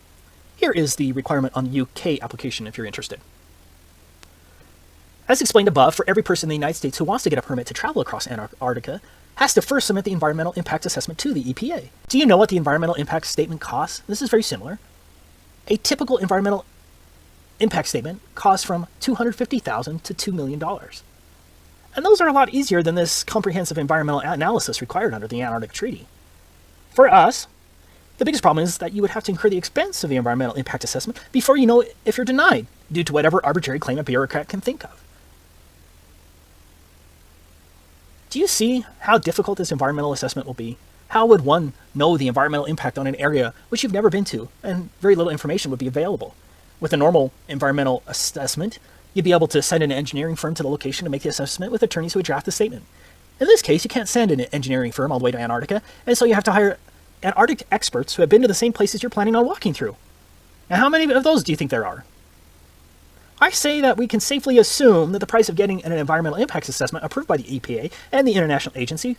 Here is the requirement on the UK application if you're interested. As explained above, for every person in the United States who wants to get a permit to travel across Antarctica has to first submit the environmental impact assessment to the EPA. Do you know what the environmental impact statement costs? This is very similar. A typical environmental impact statement costs from $250,000 to $2 million. And those are a lot easier than this comprehensive environmental analysis required under the Antarctic Treaty. For us, the biggest problem is that you would have to incur the expense of the environmental impact assessment before you know if you're denied, due to whatever arbitrary claim a bureaucrat can think of. Do you see how difficult this environmental assessment will be? How would one know the environmental impact on an area which you've never been to, and very little information would be available? With a normal environmental assessment, you'd be able to send an engineering firm to the location to make the assessment with attorneys who would draft the statement. In this case, you can't send an engineering firm all the way to Antarctica, and so you have to hire Antarctic experts who have been to the same places you're planning on walking through. Now, how many of those do you think there are? I say that we can safely assume that the price of getting an environmental impacts assessment approved by the EPA and the international agency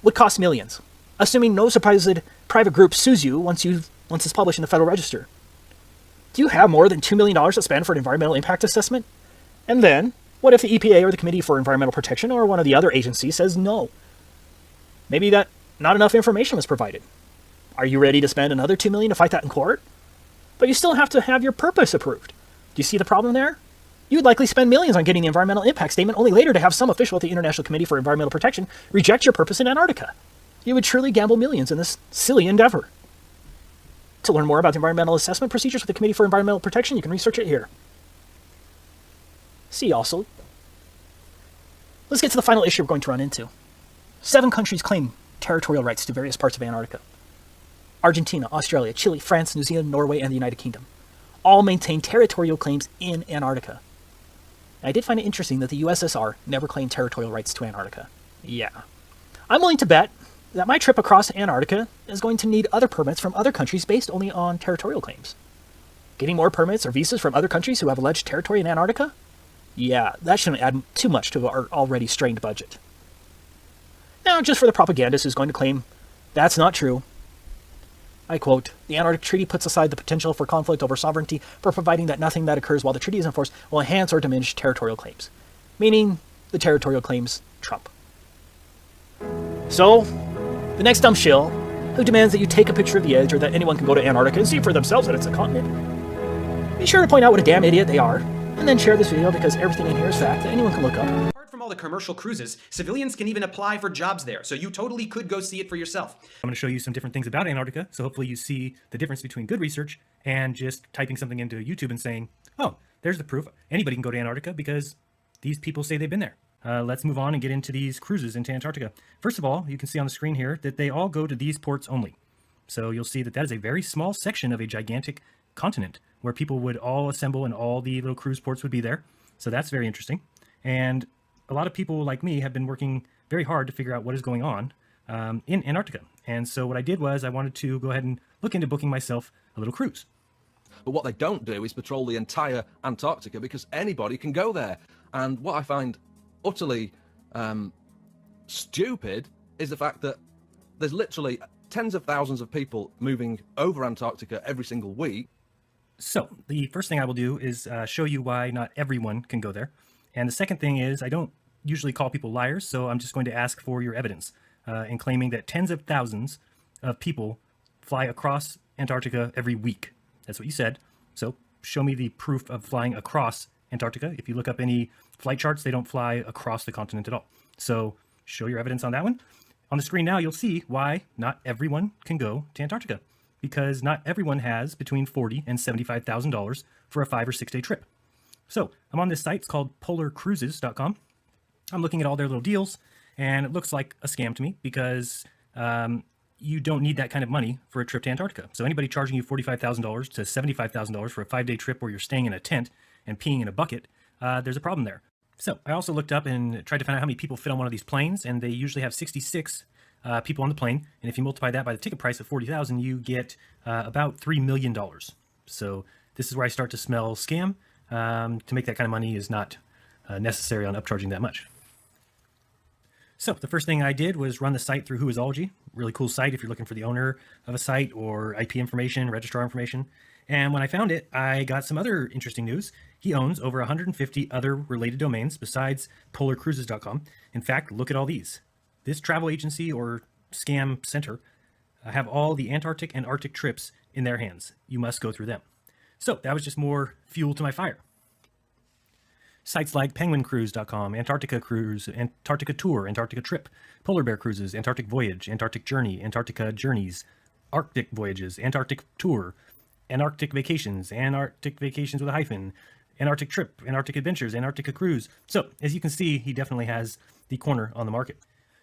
would cost millions, assuming no supposed private group sues you once it's published in the Federal Register. Do you have more than $2 million to spend for an environmental impact assessment? And then, what if the EPA or the Committee for Environmental Protection or one of the other agencies says no? Maybe that not enough information was provided. Are you ready to spend another $2 million to fight that in court? But you still have to have your purpose approved. Do you see the problem there? You would likely spend millions on getting the environmental impact statement, only later to have some official at the International Committee for Environmental Protection reject your purpose in Antarctica. You would truly gamble millions in this silly endeavor. To learn more about the environmental assessment procedures with the Committee for Environmental Protection, you can research it here. See also. Let's get to the final issue we're going to run into. 7 countries claim territorial rights to various parts of Antarctica. Argentina, Australia, Chile, France, New Zealand, Norway, and the United Kingdom all maintain territorial claims in Antarctica. I did find it interesting that the USSR never claimed territorial rights to Antarctica. Yeah. I'm willing to bet that my trip across Antarctica is going to need other permits from other countries based only on territorial claims. Getting more permits or visas from other countries who have alleged territory in Antarctica? Yeah, that shouldn't add too much to our already strained budget. Now, just for the propagandist who's going to claim that's not true, I quote, "The Antarctic Treaty puts aside the potential for conflict over sovereignty for providing that nothing that occurs while the treaty is in force will enhance or diminish territorial claims." Meaning, the territorial claims trump. So, the next dumb shill who demands that you take a picture of the edge or that anyone can go to Antarctica and see for themselves that it's a continent, be sure to point out what a damn idiot they are, and then share this video because everything in here is fact that anyone can look up. Apart from all the commercial cruises, civilians can even apply for jobs there, so you totally could go see it for yourself. I'm going to show you some different things about Antarctica, so hopefully you see the difference between good research and just typing something into YouTube and saying, oh, there's the proof. Anybody can go to Antarctica because these people say they've been there. Let's move on and get into these cruises into Antarctica. First of all, you can see on the screen here that they all go to these ports only. So you'll see that that is a very small section of a gigantic continent where people would all assemble and all the little cruise ports would be there. So that's very interesting. And a lot of people like me have been working very hard to figure out what is going on in Antarctica. And so what I did was I wanted to go ahead and look into booking myself a little cruise. But what they don't do is patrol the entire Antarctica because anybody can go there. And what I find utterly stupid is the fact that there's literally tens of thousands of people moving over Antarctica every single week. So the first thing I will do is show you why not everyone can go there. And the second thing is I don't usually call people liars, so I'm just going to ask for your evidence in claiming that tens of thousands of people fly across Antarctica every week. That's what you said. So show me the proof of flying across Antarctica. If you look up any flight charts, they don't fly across the continent at all. So show your evidence on that one. On the screen now, you'll see why not everyone can go to Antarctica, because not everyone has between $40,000 and $75,000 for a 5 or 6 day trip. So I'm on this site. It's called polarcruises.com. I'm looking at all their little deals, and it looks like a scam to me because you don't need that kind of money for a trip to Antarctica. So anybody charging you $45,000 to $75,000 for a 5 day trip where you're staying in a tent and peeing in a bucket, there's a problem there. So I also looked up and tried to find out how many people fit on one of these planes, and they usually have 66 people on the plane. And if you multiply that by the ticket price of $40,000, you get about $3 million. So this is where I start to smell scam. To make that kind of money is not necessary on upcharging that much. So the first thing I did was run the site through Whoisology. Really cool site if you're looking for the owner of a site or IP information, registrar information. And when I found it, I got some other interesting news. He owns over 150 other related domains besides polarcruises.com. In fact, look at all these. This travel agency or scam center have all the Antarctic and Arctic trips in their hands. You must go through them. So that was just more fuel to my fire. Sites like penguincruise.com, Antarctica Cruise, Antarctica Tour, Antarctica Trip, Polar Bear Cruises, Antarctic Voyage, Antarctic Journey, Antarctica Journeys, Arctic Voyages, Antarctic Tour, Antarctic Vacations with a hyphen, Antarctic Trip, Antarctic Adventures, Antarctica Cruise. So as you can see, he definitely has the corner on the market.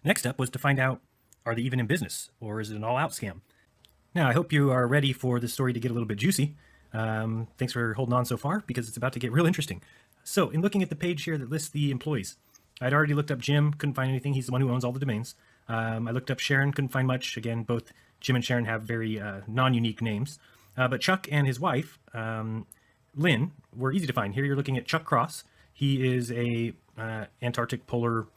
Next up was to find out, are they even in business or is it an all-out scam? Now, I hope you are ready for the story to get a little bit juicy. Thanks for holding on so far because it's about to get real interesting. So in looking at the page here that lists the employees, I'd already looked up Jim, couldn't find anything. He's the one who owns all the domains. I looked up Sharon, couldn't find much. Again, both Jim and Sharon have very non-unique names. But Chuck and his wife, Lynn, were easy to find. Here you're looking at Chuck Cross. He is a Antarctic polar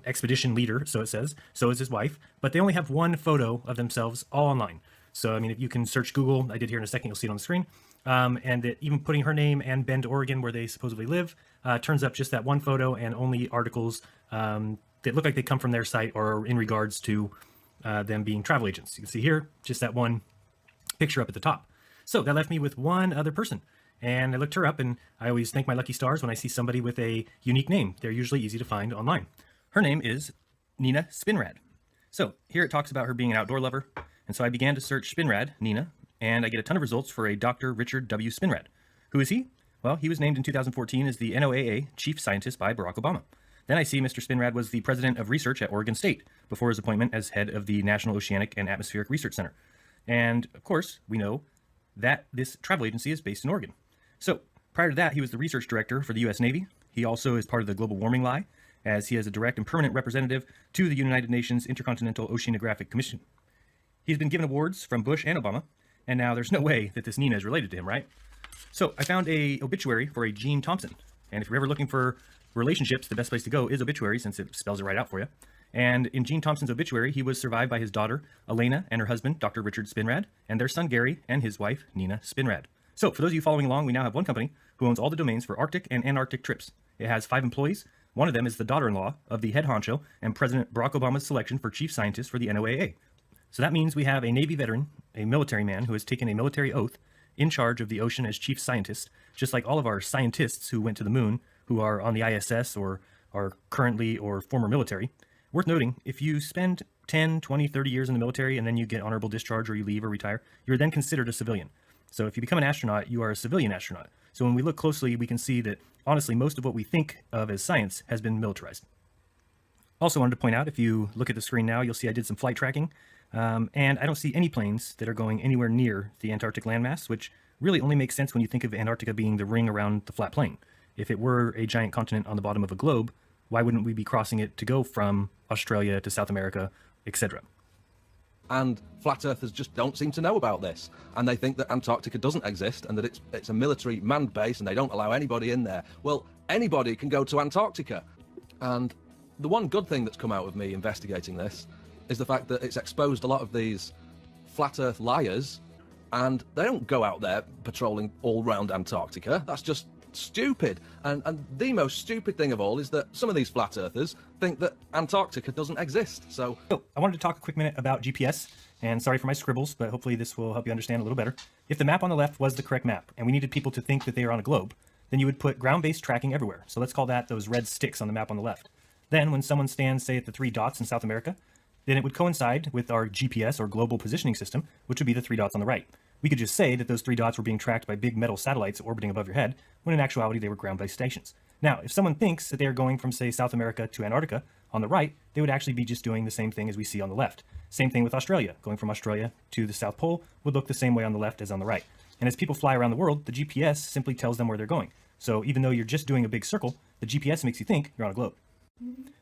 expedition leader, so it says. So is his wife. But they only have one photo of themselves all online. So, I mean, if you can search Google, I did here in a second, you'll see it on the screen. And that even putting her name and Bend, Oregon, where they supposedly live, turns up just that one photo and only articles that look like they come from their site or in regards to them being travel agents. You can see here, just that one picture up at the top. So that left me with one other person. And I looked her up, and I always thank my lucky stars when I see somebody with a unique name. They're usually easy to find online. Her name is Nina Spinrad. So here it talks about her being an outdoor lover. And so I began to search Spinrad, Nina, and I get a ton of results for a Dr. Richard W. Spinrad. Who is he? Well, he was named in 2014 as the NOAA Chief Scientist by Barack Obama. Then I see Mr. Spinrad was the President of Research at Oregon State before his appointment as head of the National Oceanic and Atmospheric Research Center. And, of course, we know that this travel agency is based in Oregon. So, prior to that, he was the research director for the U.S. Navy. He also is part of the Global Warming Lie, as he is a direct and permanent representative to the United Nations Intercontinental Oceanographic Commission. He's been given awards from Bush and Obama, and now there's no way that this Nina is related to him, right? So I found a obituary for a Gene Thompson, and if you're ever looking for relationships, the best place to go is obituary, since it spells it right out for you. And in Gene Thompson's obituary, he was survived by his daughter, Elena, and her husband, Dr. Richard Spinrad, and their son, Gary, and his wife, Nina Spinrad. So for those of you following along, we now have one company who owns all the domains for Arctic and Antarctic trips. It has 5 employees. One of them is the daughter-in-law of the head honcho and President Barack Obama's selection for chief scientist for the NOAA. So that means we have a Navy veteran, a military man who has taken a military oath, in charge of the ocean as chief scientist, just like all of our scientists who went to the moon, who are on the ISS or are currently or former military. Worth noting, if you spend 10, 20, 30 years in the military and then you get honorable discharge or you leave or retire, you're then considered a civilian. So if you become an astronaut, you are a civilian astronaut. So when we look closely, we can see that, honestly, most of what we think of as science has been militarized. Also wanted to point out, if you look at the screen now, you'll see I did some flight tracking, and I don't see any planes that are going anywhere near the Antarctic landmass, which really only makes sense when you think of Antarctica being the ring around the flat plane. If it were a giant continent on the bottom of a globe, why wouldn't we be crossing it to go from Australia to South America, etc.? And flat earthers just don't seem to know about this, and they think that Antarctica doesn't exist and that it's a military manned base and they don't allow anybody in there. Well, anybody can go to Antarctica. And the one good thing that's come out of me investigating this is the fact that it's exposed a lot of these flat earth liars, and they don't go out there patrolling all round Antarctica. That's just stupid. And the most stupid thing of all is that some of these flat earthers think that Antarctica doesn't exist. So I wanted to talk a quick minute about GPS, and sorry for my scribbles, but hopefully this will help you understand a little better. If the map on the left was the correct map and we needed people to think that they are on a globe, then you would put ground-based tracking everywhere. So let's call that those red sticks on the map on the left. Then when someone stands, say, at the 3 dots in South America, then it would coincide with our GPS or global positioning system, which would be the 3 dots on the right. We could just say that those 3 dots were being tracked by big metal satellites orbiting above your head, when in actuality they were ground-based stations. Now, if someone thinks that they are going from, say, South America to Antarctica on the right, they would actually be just doing the same thing as we see on the left. Same thing with Australia. Going from Australia to the South Pole would look the same way on the left as on the right. And as people fly around the world, the GPS simply tells them where they're going. So even though you're just doing a big circle, the GPS makes you think you're on a globe.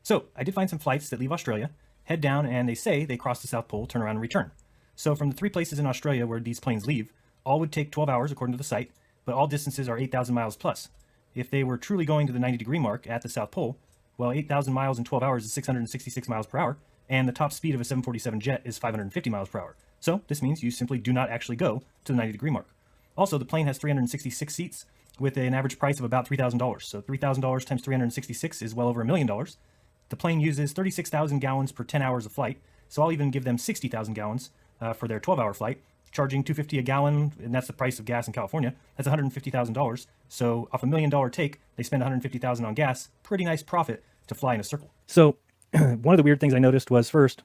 So I did find some flights that leave Australia, head down, and they say they cross the South Pole, turn around and return. So from the 3 places in Australia where these planes leave, all would take 12 hours according to the site, but all distances are 8,000 miles plus. If they were truly going to the 90-degree mark at the South Pole, well, 8,000 miles in 12 hours is 666 miles per hour, and the top speed of a 747 jet is 550 miles per hour. So this means you simply do not actually go to the 90-degree mark. Also, the plane has 366 seats with an average price of about $3,000. So $3,000 times 366 is well over $1 million. The plane uses 36,000 gallons per 10 hours of flight, so I'll even give them 60,000 gallons for their 12-hour flight, charging $2.50 a gallon, and that's the price of gas in California. That's $150,000. So off $1 million take, they spend $150,000 on gas. Pretty nice profit to fly in a circle. So one of the weird things I noticed was, first,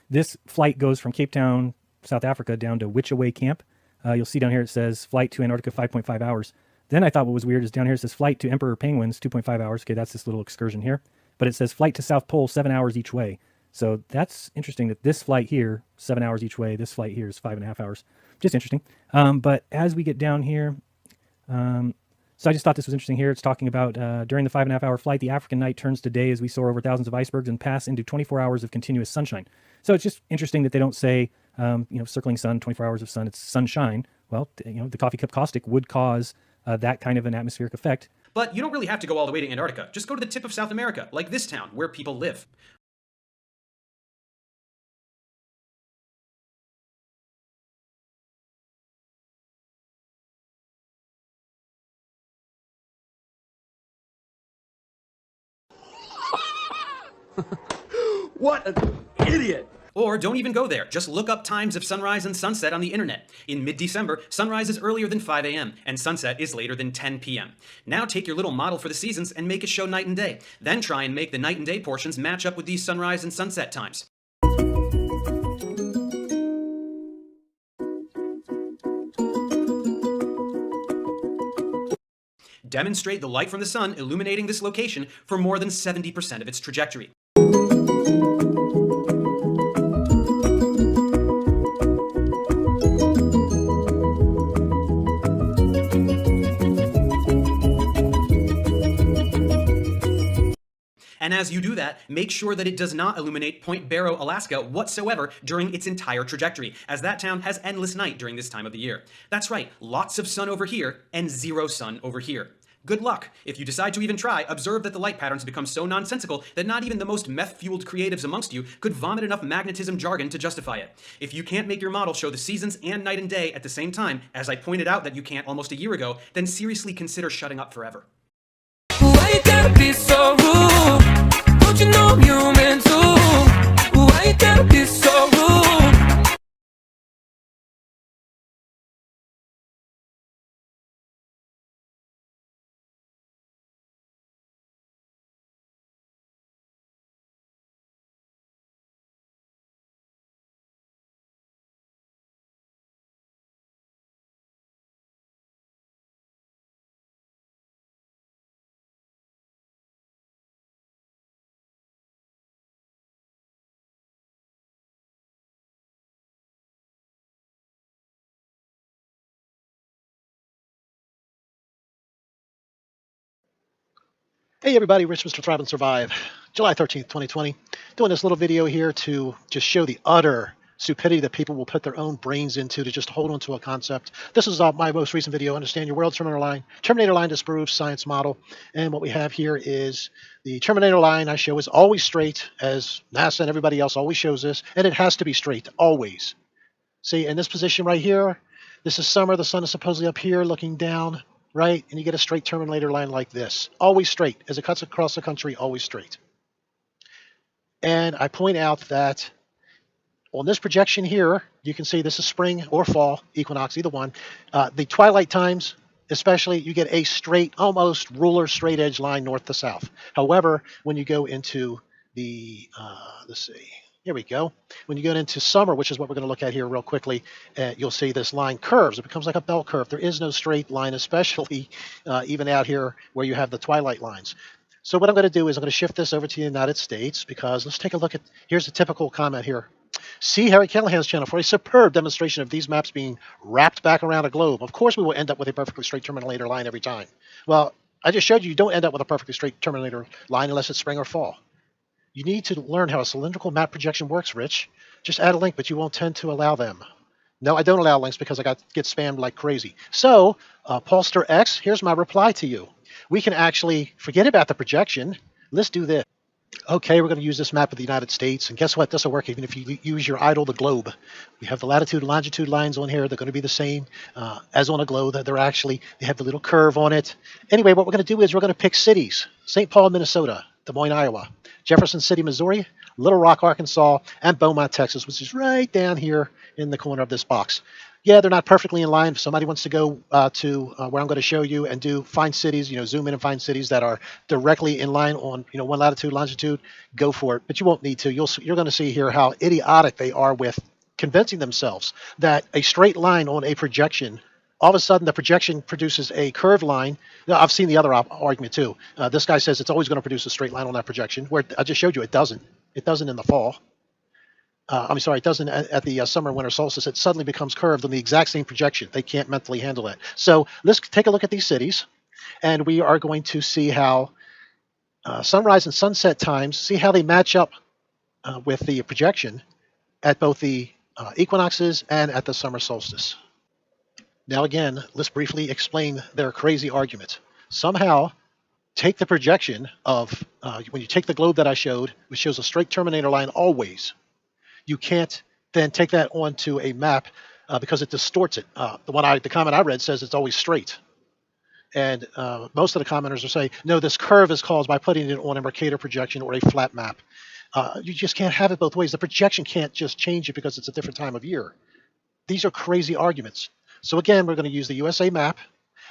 this flight goes from Cape Town, South Africa, down to Witchaway Camp. You'll see down here it says flight to Antarctica 5.5 hours. Then I thought what was weird is down here it says flight to Emperor Penguins 2.5 hours. Okay, that's this little excursion here. But it says flight to South Pole 7 hours each way. So that's interesting that this flight here, 7 hours each way, this flight here is 5.5 hours. Just interesting. But as we get down here, so I just thought this was interesting here. It's talking about during the 5.5 hour flight, the African night turns to day as we soar over thousands of icebergs and pass into 24 hours of continuous sunshine. So it's just interesting that they don't say, circling sun, 24 hours of sun, it's sunshine. Well, the coffee cup caustic would cause that kind of an atmospheric effect. But you don't really have to go all the way to Antarctica. Just go to the tip of South America, like this town, where people live. What an idiot! Or don't even go there. Just look up times of sunrise and sunset on the internet. In mid-December, sunrise is earlier than 5 a.m. and sunset is later than 10 p.m. Now take your little model for the seasons and make it show night and day. Then try and make the night and day portions match up with these sunrise and sunset times. Demonstrate the light from the sun illuminating this location for more than 70% of its trajectory. And as you do that, make sure that it does not illuminate Point Barrow, Alaska whatsoever during its entire trajectory, as that town has endless night during this time of the year. That's right, lots of sun over here and zero sun over here. Good luck. If you decide to even try, observe that the light patterns become so nonsensical that not even the most meth-fueled creatives amongst you could vomit enough magnetism jargon to justify it. If you can't make your model show the seasons and night and day at the same time, as I pointed out that you can't almost a year ago, then seriously consider shutting up forever. Why you gotta be so rude? Don't you know I'm human too? Why you gotta be so rude? Hey everybody, Rich Mr. Thrive and Survive. July 13th, 2020. Doing this little video here to just show the utter stupidity that people will put their own brains into to just hold on to a concept. This is my most recent video, Understand Your World Terminator Line. Terminator Line disproves science model. And what we have here is the Terminator Line I show is always straight, as NASA and everybody else always shows this, and it has to be straight, always. See, in this position right here, this is summer, the sun is supposedly up here looking down, right? And you get a straight Terminator line like this. Always straight. As it cuts across the country, always straight. And I point out that on this projection here, you can see this is spring or fall equinox, either one. The twilight times, especially, you get a straight, almost ruler straight edge line north to south. However, when you go into the, let's see, here we go. When you get into summer, which is what we're going to look at here real quickly, you'll see this line curves. It becomes like a bell curve. There is no straight line, especially even out here where you have the twilight lines. So what I'm going to do is I'm going to shift this over to the United States, because let's take a look at, here's a typical comment here. See Harry Callahan's channel for a superb demonstration of these maps being wrapped back around a globe. Of course, we will end up with a perfectly straight Terminator line every time. Well, I just showed you don't end up with a perfectly straight Terminator line unless it's spring or fall. You need to learn how a cylindrical map projection works, Rich. Just add a link, but you won't tend to allow them. No, I don't allow links because I get spammed like crazy. So, Paulster X, here's my reply to you. We can actually forget about the projection. Let's do this. Okay, we're going to use this map of the United States, and guess what? This will work even if you use your idol, the globe. We have the latitude and longitude lines on here. They're going to be the same as on a globe. They have the little curve on it. Anyway, what we're going to do is we're going to pick cities. St. Paul, Minnesota. Des Moines, Iowa. Jefferson City, Missouri. Little Rock, Arkansas. And Beaumont, Texas, which is right down here in the corner of this box. Yeah, they're not perfectly in line. If somebody wants to go to where I'm going to show you and find cities, zoom in and find cities that are directly in line on, one latitude, longitude, go for it. But you won't need to. You're going to see here how idiotic they are with convincing themselves that a straight line on a projection, all of a sudden the projection produces a curved line. Now, I've seen the other argument too. This guy says it's always going to produce a straight line on that projection, where I just showed you it doesn't. It doesn't in the fall. I'm sorry, it doesn't at the summer and winter solstice. It suddenly becomes curved on the exact same projection. They can't mentally handle it. So let's take a look at these cities, and we are going to see how sunrise and sunset times, see how they match up with the projection at both the equinoxes and at the summer solstice. Now again, let's briefly explain their crazy argument. Somehow, take the projection of, when you take the globe that I showed, which shows a straight Terminator line always, you can't then take that onto a map because it distorts it. The comment I read says it's always straight. And most of the commenters are saying, no, this curve is caused by putting it on a Mercator projection or a flat map. You just can't have it both ways. The projection can't just change it because it's a different time of year. These are crazy arguments. So again, we're going to use the USA map,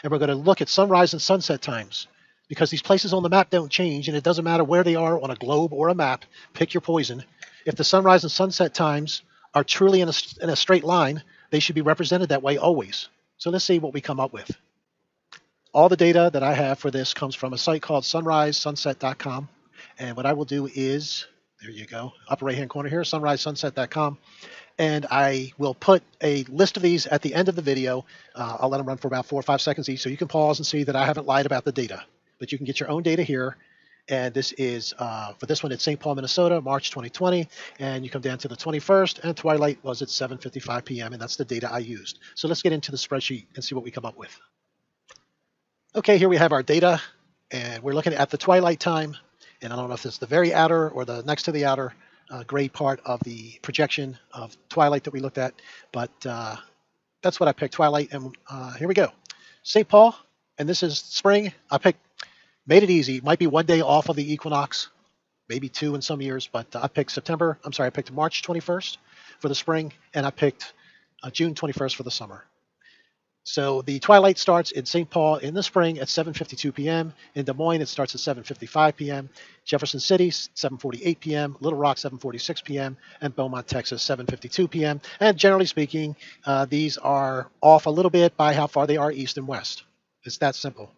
and we're going to look at sunrise and sunset times, because these places on the map don't change, and it doesn't matter where they are on a globe or a map. Pick your poison. If the sunrise and sunset times are truly in a straight line, they should be represented that way always. So let's see what we come up with. All the data that I have for this comes from a site called sunrisesunset.com. And what I will do is, there you go, upper right-hand corner here, sunrisesunset.com. And I will put a list of these at the end of the video. I'll let them run for about 4 or 5 seconds each, so you can pause and see that I haven't lied about the data. But you can get your own data here, And this is, for this one, it's St. Paul, Minnesota, March 2020. And you come down to the 21st, and twilight was at 7:55 p.m., and that's the data I used. So let's get into the spreadsheet and see what we come up with. Okay, here we have our data, and we're looking at the twilight time. And I don't know if it's the very outer or the next to the outer gray part of the projection of twilight that we looked at, but that's what I picked, twilight. And here we go. St. Paul, and this is spring. Made it easy. Might be 1 day off of the equinox, maybe 2 in some years, but I picked I picked March 21st for the spring, and I picked June 21st for the summer. So the twilight starts in St. Paul in the spring at 7:52 p.m. In Des Moines, it starts at 7:55 p.m. Jefferson City, 7:48 p.m. Little Rock, 7:46 p.m. And Beaumont, Texas, 7:52 p.m. And generally speaking, these are off a little bit by how far they are east and west. It's that simple.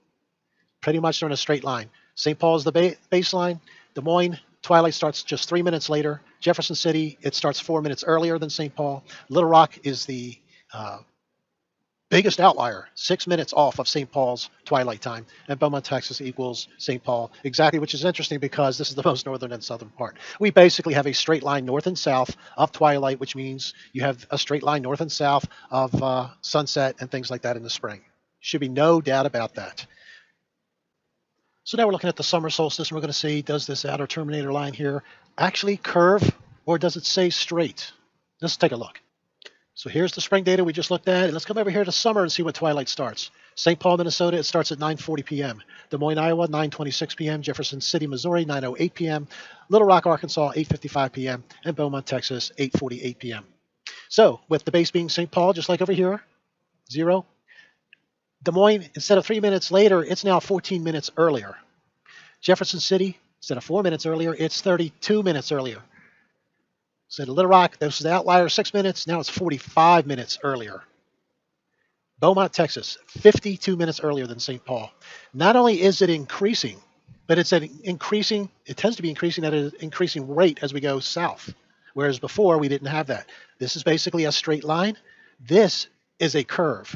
Pretty much they're in a straight line. St. Paul is the baseline. Des Moines, twilight starts just 3 minutes later. Jefferson City, it starts 4 minutes earlier than St. Paul. Little Rock is the biggest outlier, 6 minutes off of St. Paul's twilight time, and Beaumont, Texas equals St. Paul exactly, which is interesting because this is the most northern and southern part. We basically have a straight line north and south of twilight, which means you have a straight line north and south of sunset and things like that in the spring. Should be no doubt about that. So now we're looking at the summer solstice, and we're going to see, does this outer terminator line here actually curve, or does it stay straight? Let's take a look. So here's the spring data we just looked at. And let's come over here to summer and see what twilight starts. St. Paul, Minnesota, it starts at 9:40 p.m. Des Moines, Iowa, 9:26 p.m. Jefferson City, Missouri, 9:08 p.m. Little Rock, Arkansas, 8:55 p.m. And Beaumont, Texas, 8:48 p.m. So with the base being St. Paul, just like over here, 0. Des Moines, instead of 3 minutes later, it's now 14 minutes earlier. Jefferson City, instead of 4 minutes earlier, it's 32 minutes earlier. So Little Rock, this is the outlier, 6 minutes. Now it's 45 minutes earlier. Beaumont, Texas, 52 minutes earlier than St. Paul. Not only is it increasing, but it tends to be increasing at an increasing rate as we go south. Whereas before, we didn't have that. This is basically a straight line. This is a curve.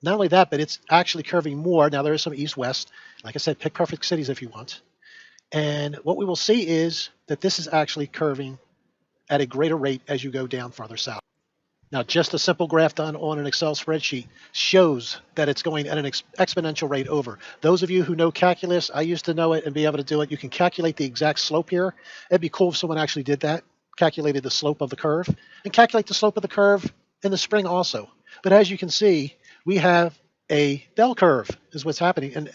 Not only that, but it's actually curving more. Now, there is some east-west. Like I said, pick perfect cities if you want. And what we will see is that this is actually curving at a greater rate as you go down farther south. Now, just a simple graph done on an Excel spreadsheet shows that it's going at an exponential rate over. Those of you who know calculus, I used to know it and be able to do it. You can calculate the exact slope here. It'd be cool if someone actually did that, calculated the slope of the curve, and calculate the slope of the curve in the spring also. But as you can see, we have a bell curve is what's happening, and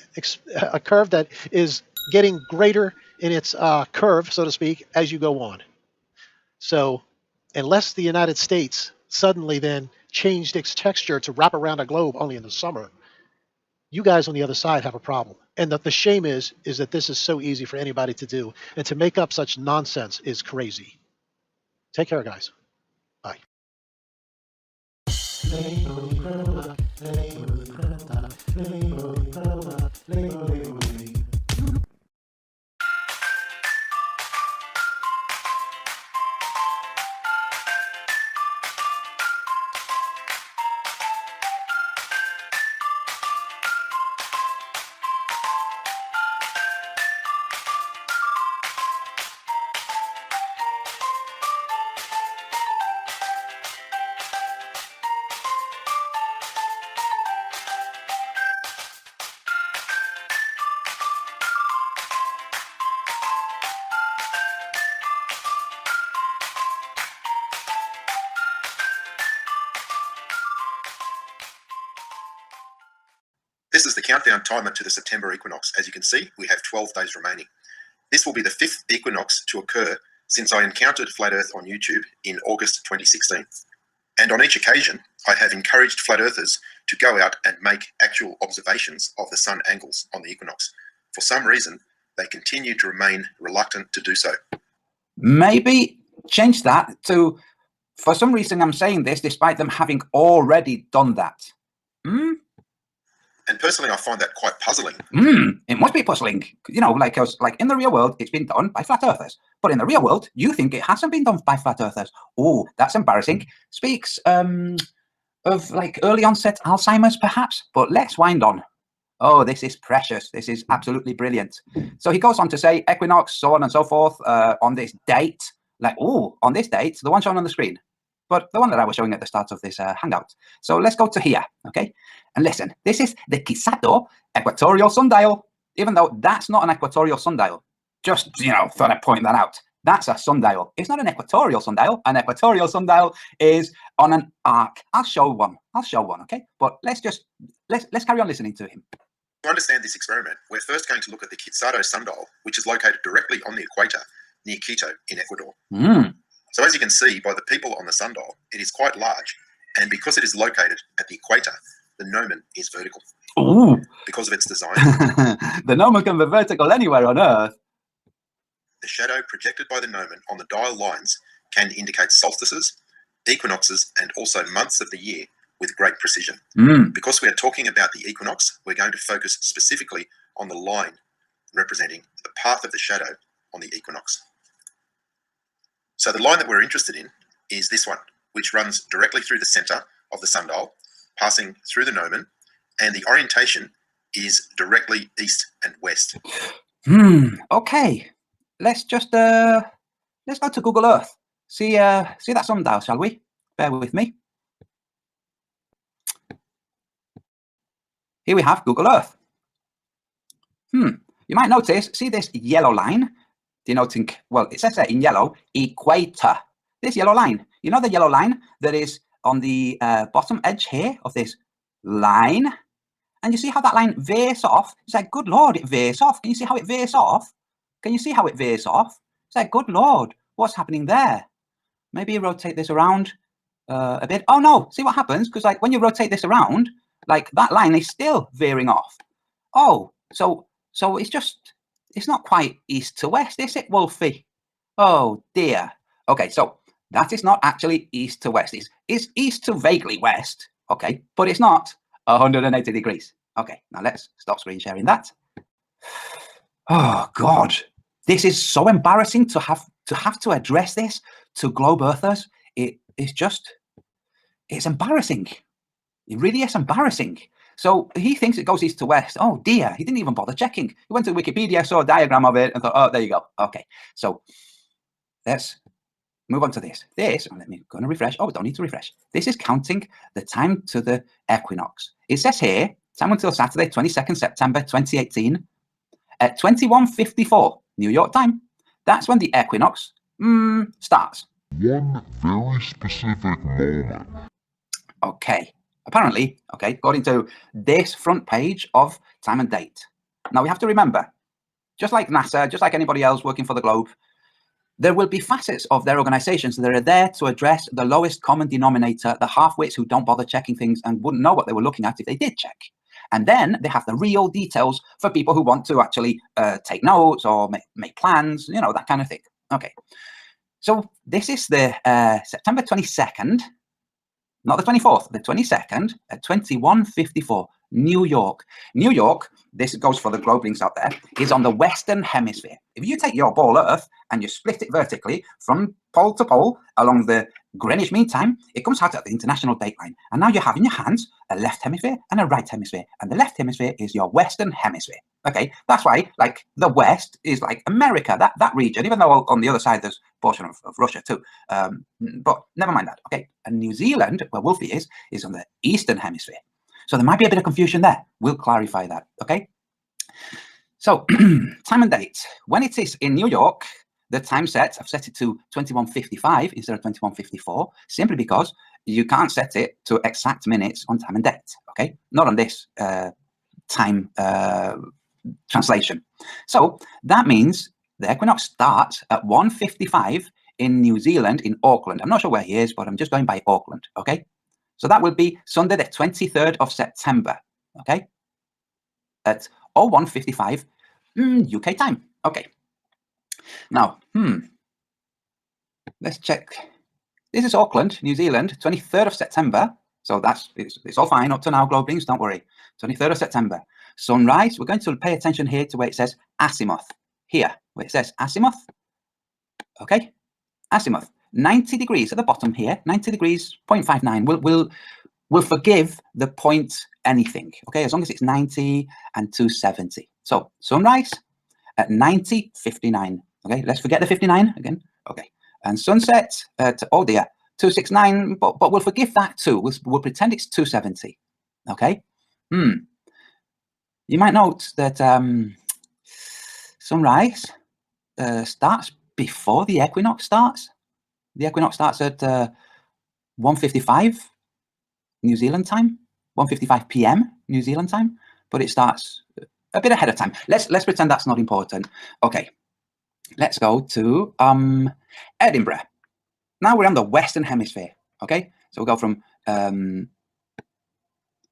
a curve that is getting greater in its curve, so to speak, as you go on. So unless the United States suddenly then changed its texture to wrap around a globe only in the summer, you guys on the other side have a problem. And the shame is that this is so easy for anybody to do, and to make up such nonsense is crazy. Take care, guys. Bye. This is the countdown timer to the September equinox. As you can see, we have 12 days remaining. This will be the 5th equinox to occur since I encountered Flat Earth on YouTube in August 2016. And on each occasion, I have encouraged Flat Earthers to go out and make actual observations of the sun angles on the equinox. For some reason, they continue to remain reluctant to do so. Maybe change that to, for some reason I'm saying this despite them having already done that. And personally, I find that quite puzzling. It must be puzzling. You know, like in the real world, it's been done by flat earthers. But in the real world, you think it hasn't been done by flat earthers. Oh, that's embarrassing. Speaks of like early onset Alzheimer's, perhaps. But let's wind on. Oh, this is precious. This is absolutely brilliant. So he goes on to say equinox, so on and so forth, on this date. Like, oh, on this date, the one shown on the screen, but the one that I was showing at the start of this hangout. So let's go to here, okay? And listen, this is the Kisato equatorial sundial, even though that's not an equatorial sundial. Just, you know, thought I'd point that out. That's a sundial. It's not an equatorial sundial. An equatorial sundial is on an arc. I'll show one, okay? But let's carry on listening to him. To understand this experiment, we're first going to look at the Kisato sundial, which is located directly on the equator near Quito in Ecuador. So as you can see by the people on the sundial, it is quite large, and because it is located at the equator, the gnomon is vertical. Ooh. Because of its design. The gnomon can be vertical anywhere on Earth. The shadow projected by the gnomon on the dial lines can indicate solstices, equinoxes, and also months of the year with great precision. Because we are talking about the equinox, we're going to focus specifically on the line representing the path of the shadow on the equinox. So the line that we're interested in is this one, which runs directly through the center of the sundial, passing through the gnomon, and the orientation is directly east and west. Okay. Let's just let's go to Google Earth. See that sundial, shall we? Bear with me. Here we have Google Earth. You might notice, see this yellow line denoting, well, it says there in yellow, equator. This yellow line, you know the yellow line that is on the bottom edge here of this line? And you see how that line veers off? It's like, good Lord, it veers off. Can you see how it veers off? Can you see how it veers off? It's like, good Lord, what's happening there? Maybe rotate this around a bit. Oh no, see what happens? Because like when you rotate this around, like that line is still veering off. Oh, so it's not quite east to west, is it, Wolfie? Oh dear. Okay, so that is not actually east to west. It's east to vaguely west, okay, but it's not 180 degrees. Okay, now let's stop screen sharing that. Oh God, this is so embarrassing to have to address this to globe earthers. It's embarrassing. It really is embarrassing. So he thinks it goes east to west. Oh dear, he didn't even bother checking. He went to Wikipedia, saw a diagram of it, and thought, oh, there you go. Okay, so let's move on to this. Let me go and refresh. Oh, don't need to refresh. This is counting the time to the equinox. It says here, time until Saturday, 22nd September 2018, at 21:54 New York time. That's when the equinox starts. One very specific moment. Okay. Apparently, okay, according to this front page of Time and Date. Now we have to remember, just like NASA, just like anybody else working for the globe, there will be facets of their organizations that are there to address the lowest common denominator, the half-wits who don't bother checking things and wouldn't know what they were looking at if they did check. And then they have the real details for people who want to actually take notes or make plans, you know, that kind of thing. Okay. So this is the September 22nd, not the 24th, the 22nd at 21:54, New York. New York, this goes for the globe links out there, is on the Western Hemisphere. If you take your ball Earth and you split it vertically from pole to pole along the Greenwich Mean Time, it comes out at the International Dateline. And now you have in your hands a left hemisphere and a right hemisphere. And the left hemisphere is your Western Hemisphere. Okay, that's why, like, the West is like America, that region, even though on the other side there's a portion of Russia too. But never mind that. Okay, and New Zealand, where Wolfie is on the Eastern Hemisphere. So there might be a bit of confusion there. We'll clarify that, okay? So, time and date. When it is in New York, the time set, I've set it to 21:55 instead of 21:54, simply because you can't set it to exact minutes on Time and Date, okay? Not on this time translation. So that means the equinox starts at 1:55 in New Zealand, in Auckland. I'm not sure where he is, but I'm just going by Auckland, okay? So that will be Sunday, the 23rd of September, okay? At 01:55 UK time, okay. Now, let's check. This is Auckland, New Zealand, 23rd of September. So it's all fine up to now, globe links, don't worry. 23rd of September. Sunrise, we're going to pay attention here to where it says azimuth. Here, where it says azimuth, okay? Azimuth. 90 degrees at the bottom here, 90 degrees, 0.59. we'll forgive the point anything, okay, as long as it's 90 and 270. So sunrise at 90:59. Okay, let's forget the 59 again. Okay, and sunset at, oh dear, 269, but we'll forgive that too. We'll pretend it's 270. Okay. You might note that sunrise starts before the equinox starts. The equinox starts at 1:55 New Zealand time, 1:55 p.m. New Zealand time, but it starts a bit ahead of time. Let's pretend that's not important. Okay, let's go to Edinburgh. Now we're on the Western Hemisphere. Okay, so we'll go from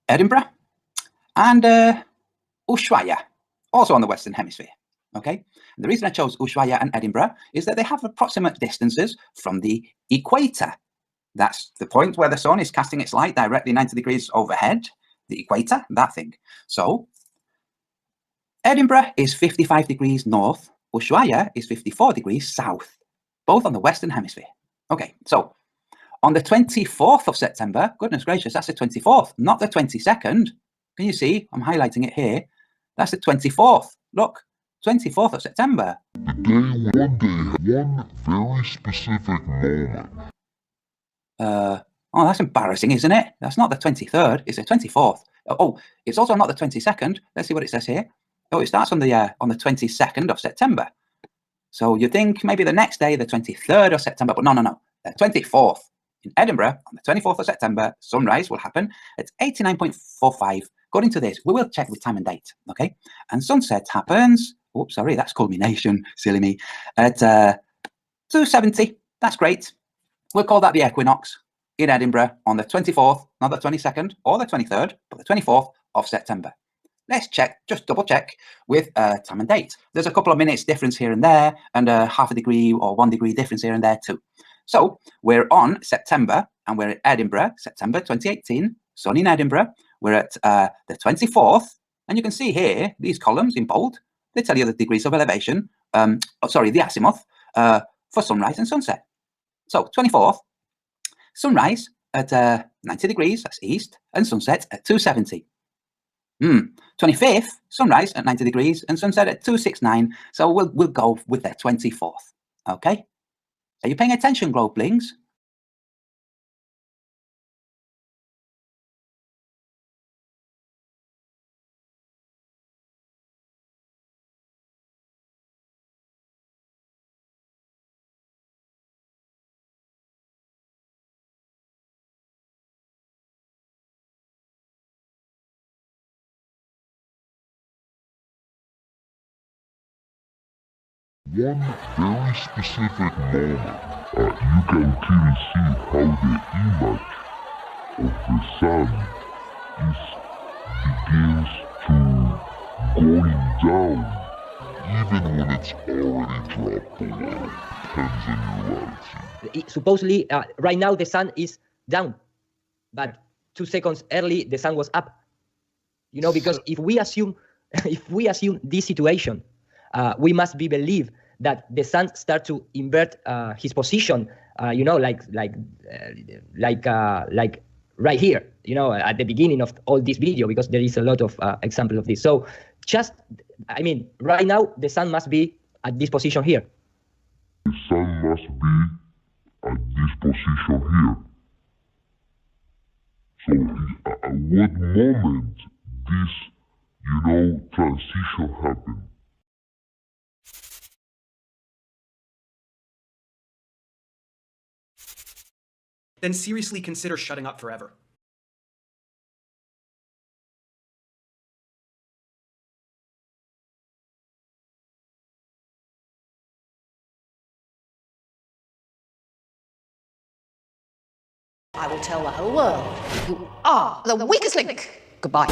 Edinburgh and Ushuaia, also on the Western Hemisphere. Okay, and the reason I chose Ushuaia and Edinburgh is that they have approximate distances from the equator. That's the point where the sun is casting its light directly 90 degrees overhead, the equator, that thing. So Edinburgh is 55 degrees north, Ushuaia is 54 degrees south, both on the Western Hemisphere. Okay, so on the 24th of September, goodness gracious, that's the 24th, not the 22nd. Can you see? I'm highlighting it here. That's the 24th. Look, 24th of September. One very specific moment. Oh, that's embarrassing, isn't it? That's not the 23rd, it's the 24th. Oh, it's also not the 22nd. Let's see what it says here. Oh, it starts on the 22nd of September. So you think maybe the next day, the 23rd of September, but no. The 24th in Edinburgh on the 24th of September, sunrise will happen at 89.45. According to this, we will check with time and date, okay? And sunset happens, oops, sorry, that's culmination, silly me, at 2:70. That's great. We'll call that the equinox in Edinburgh on the 24th, not the 22nd or the 23rd, but the 24th of September. Let's check, just double check with time and date. There's a couple of minutes difference here and there, and half a degree or 1 degree difference here and there too. So we're on September, and we're at Edinburgh, September 2018, sun in Edinburgh. We're at the 24th, and you can see here, these columns in bold, they tell you the degrees of elevation, the azimuth, for sunrise and sunset. So 24th, sunrise at 90 degrees, that's east, and sunset at 270. 25th, sunrise at 90 degrees and sunset at 269. So we'll go with the 24th. Okay? Are you paying attention, Globalings? One very specific moment. You can clearly see how the image of the sun begins to going down, even when it's already dropped below. Depends on your latitude. Supposedly, right now the sun is down, but 2 seconds early the sun was up. You know, because if we assume this situation, we must believe that the sun starts to invert his position. You know, like right here. You know, at the beginning of all this video, because there is a lot of examples of this. So, right now the sun must be at this position here. The sun must be at this position here. So, at what moment this, transition happened? Then seriously consider shutting up forever. I will tell the whole world you are the weakest link. Goodbye.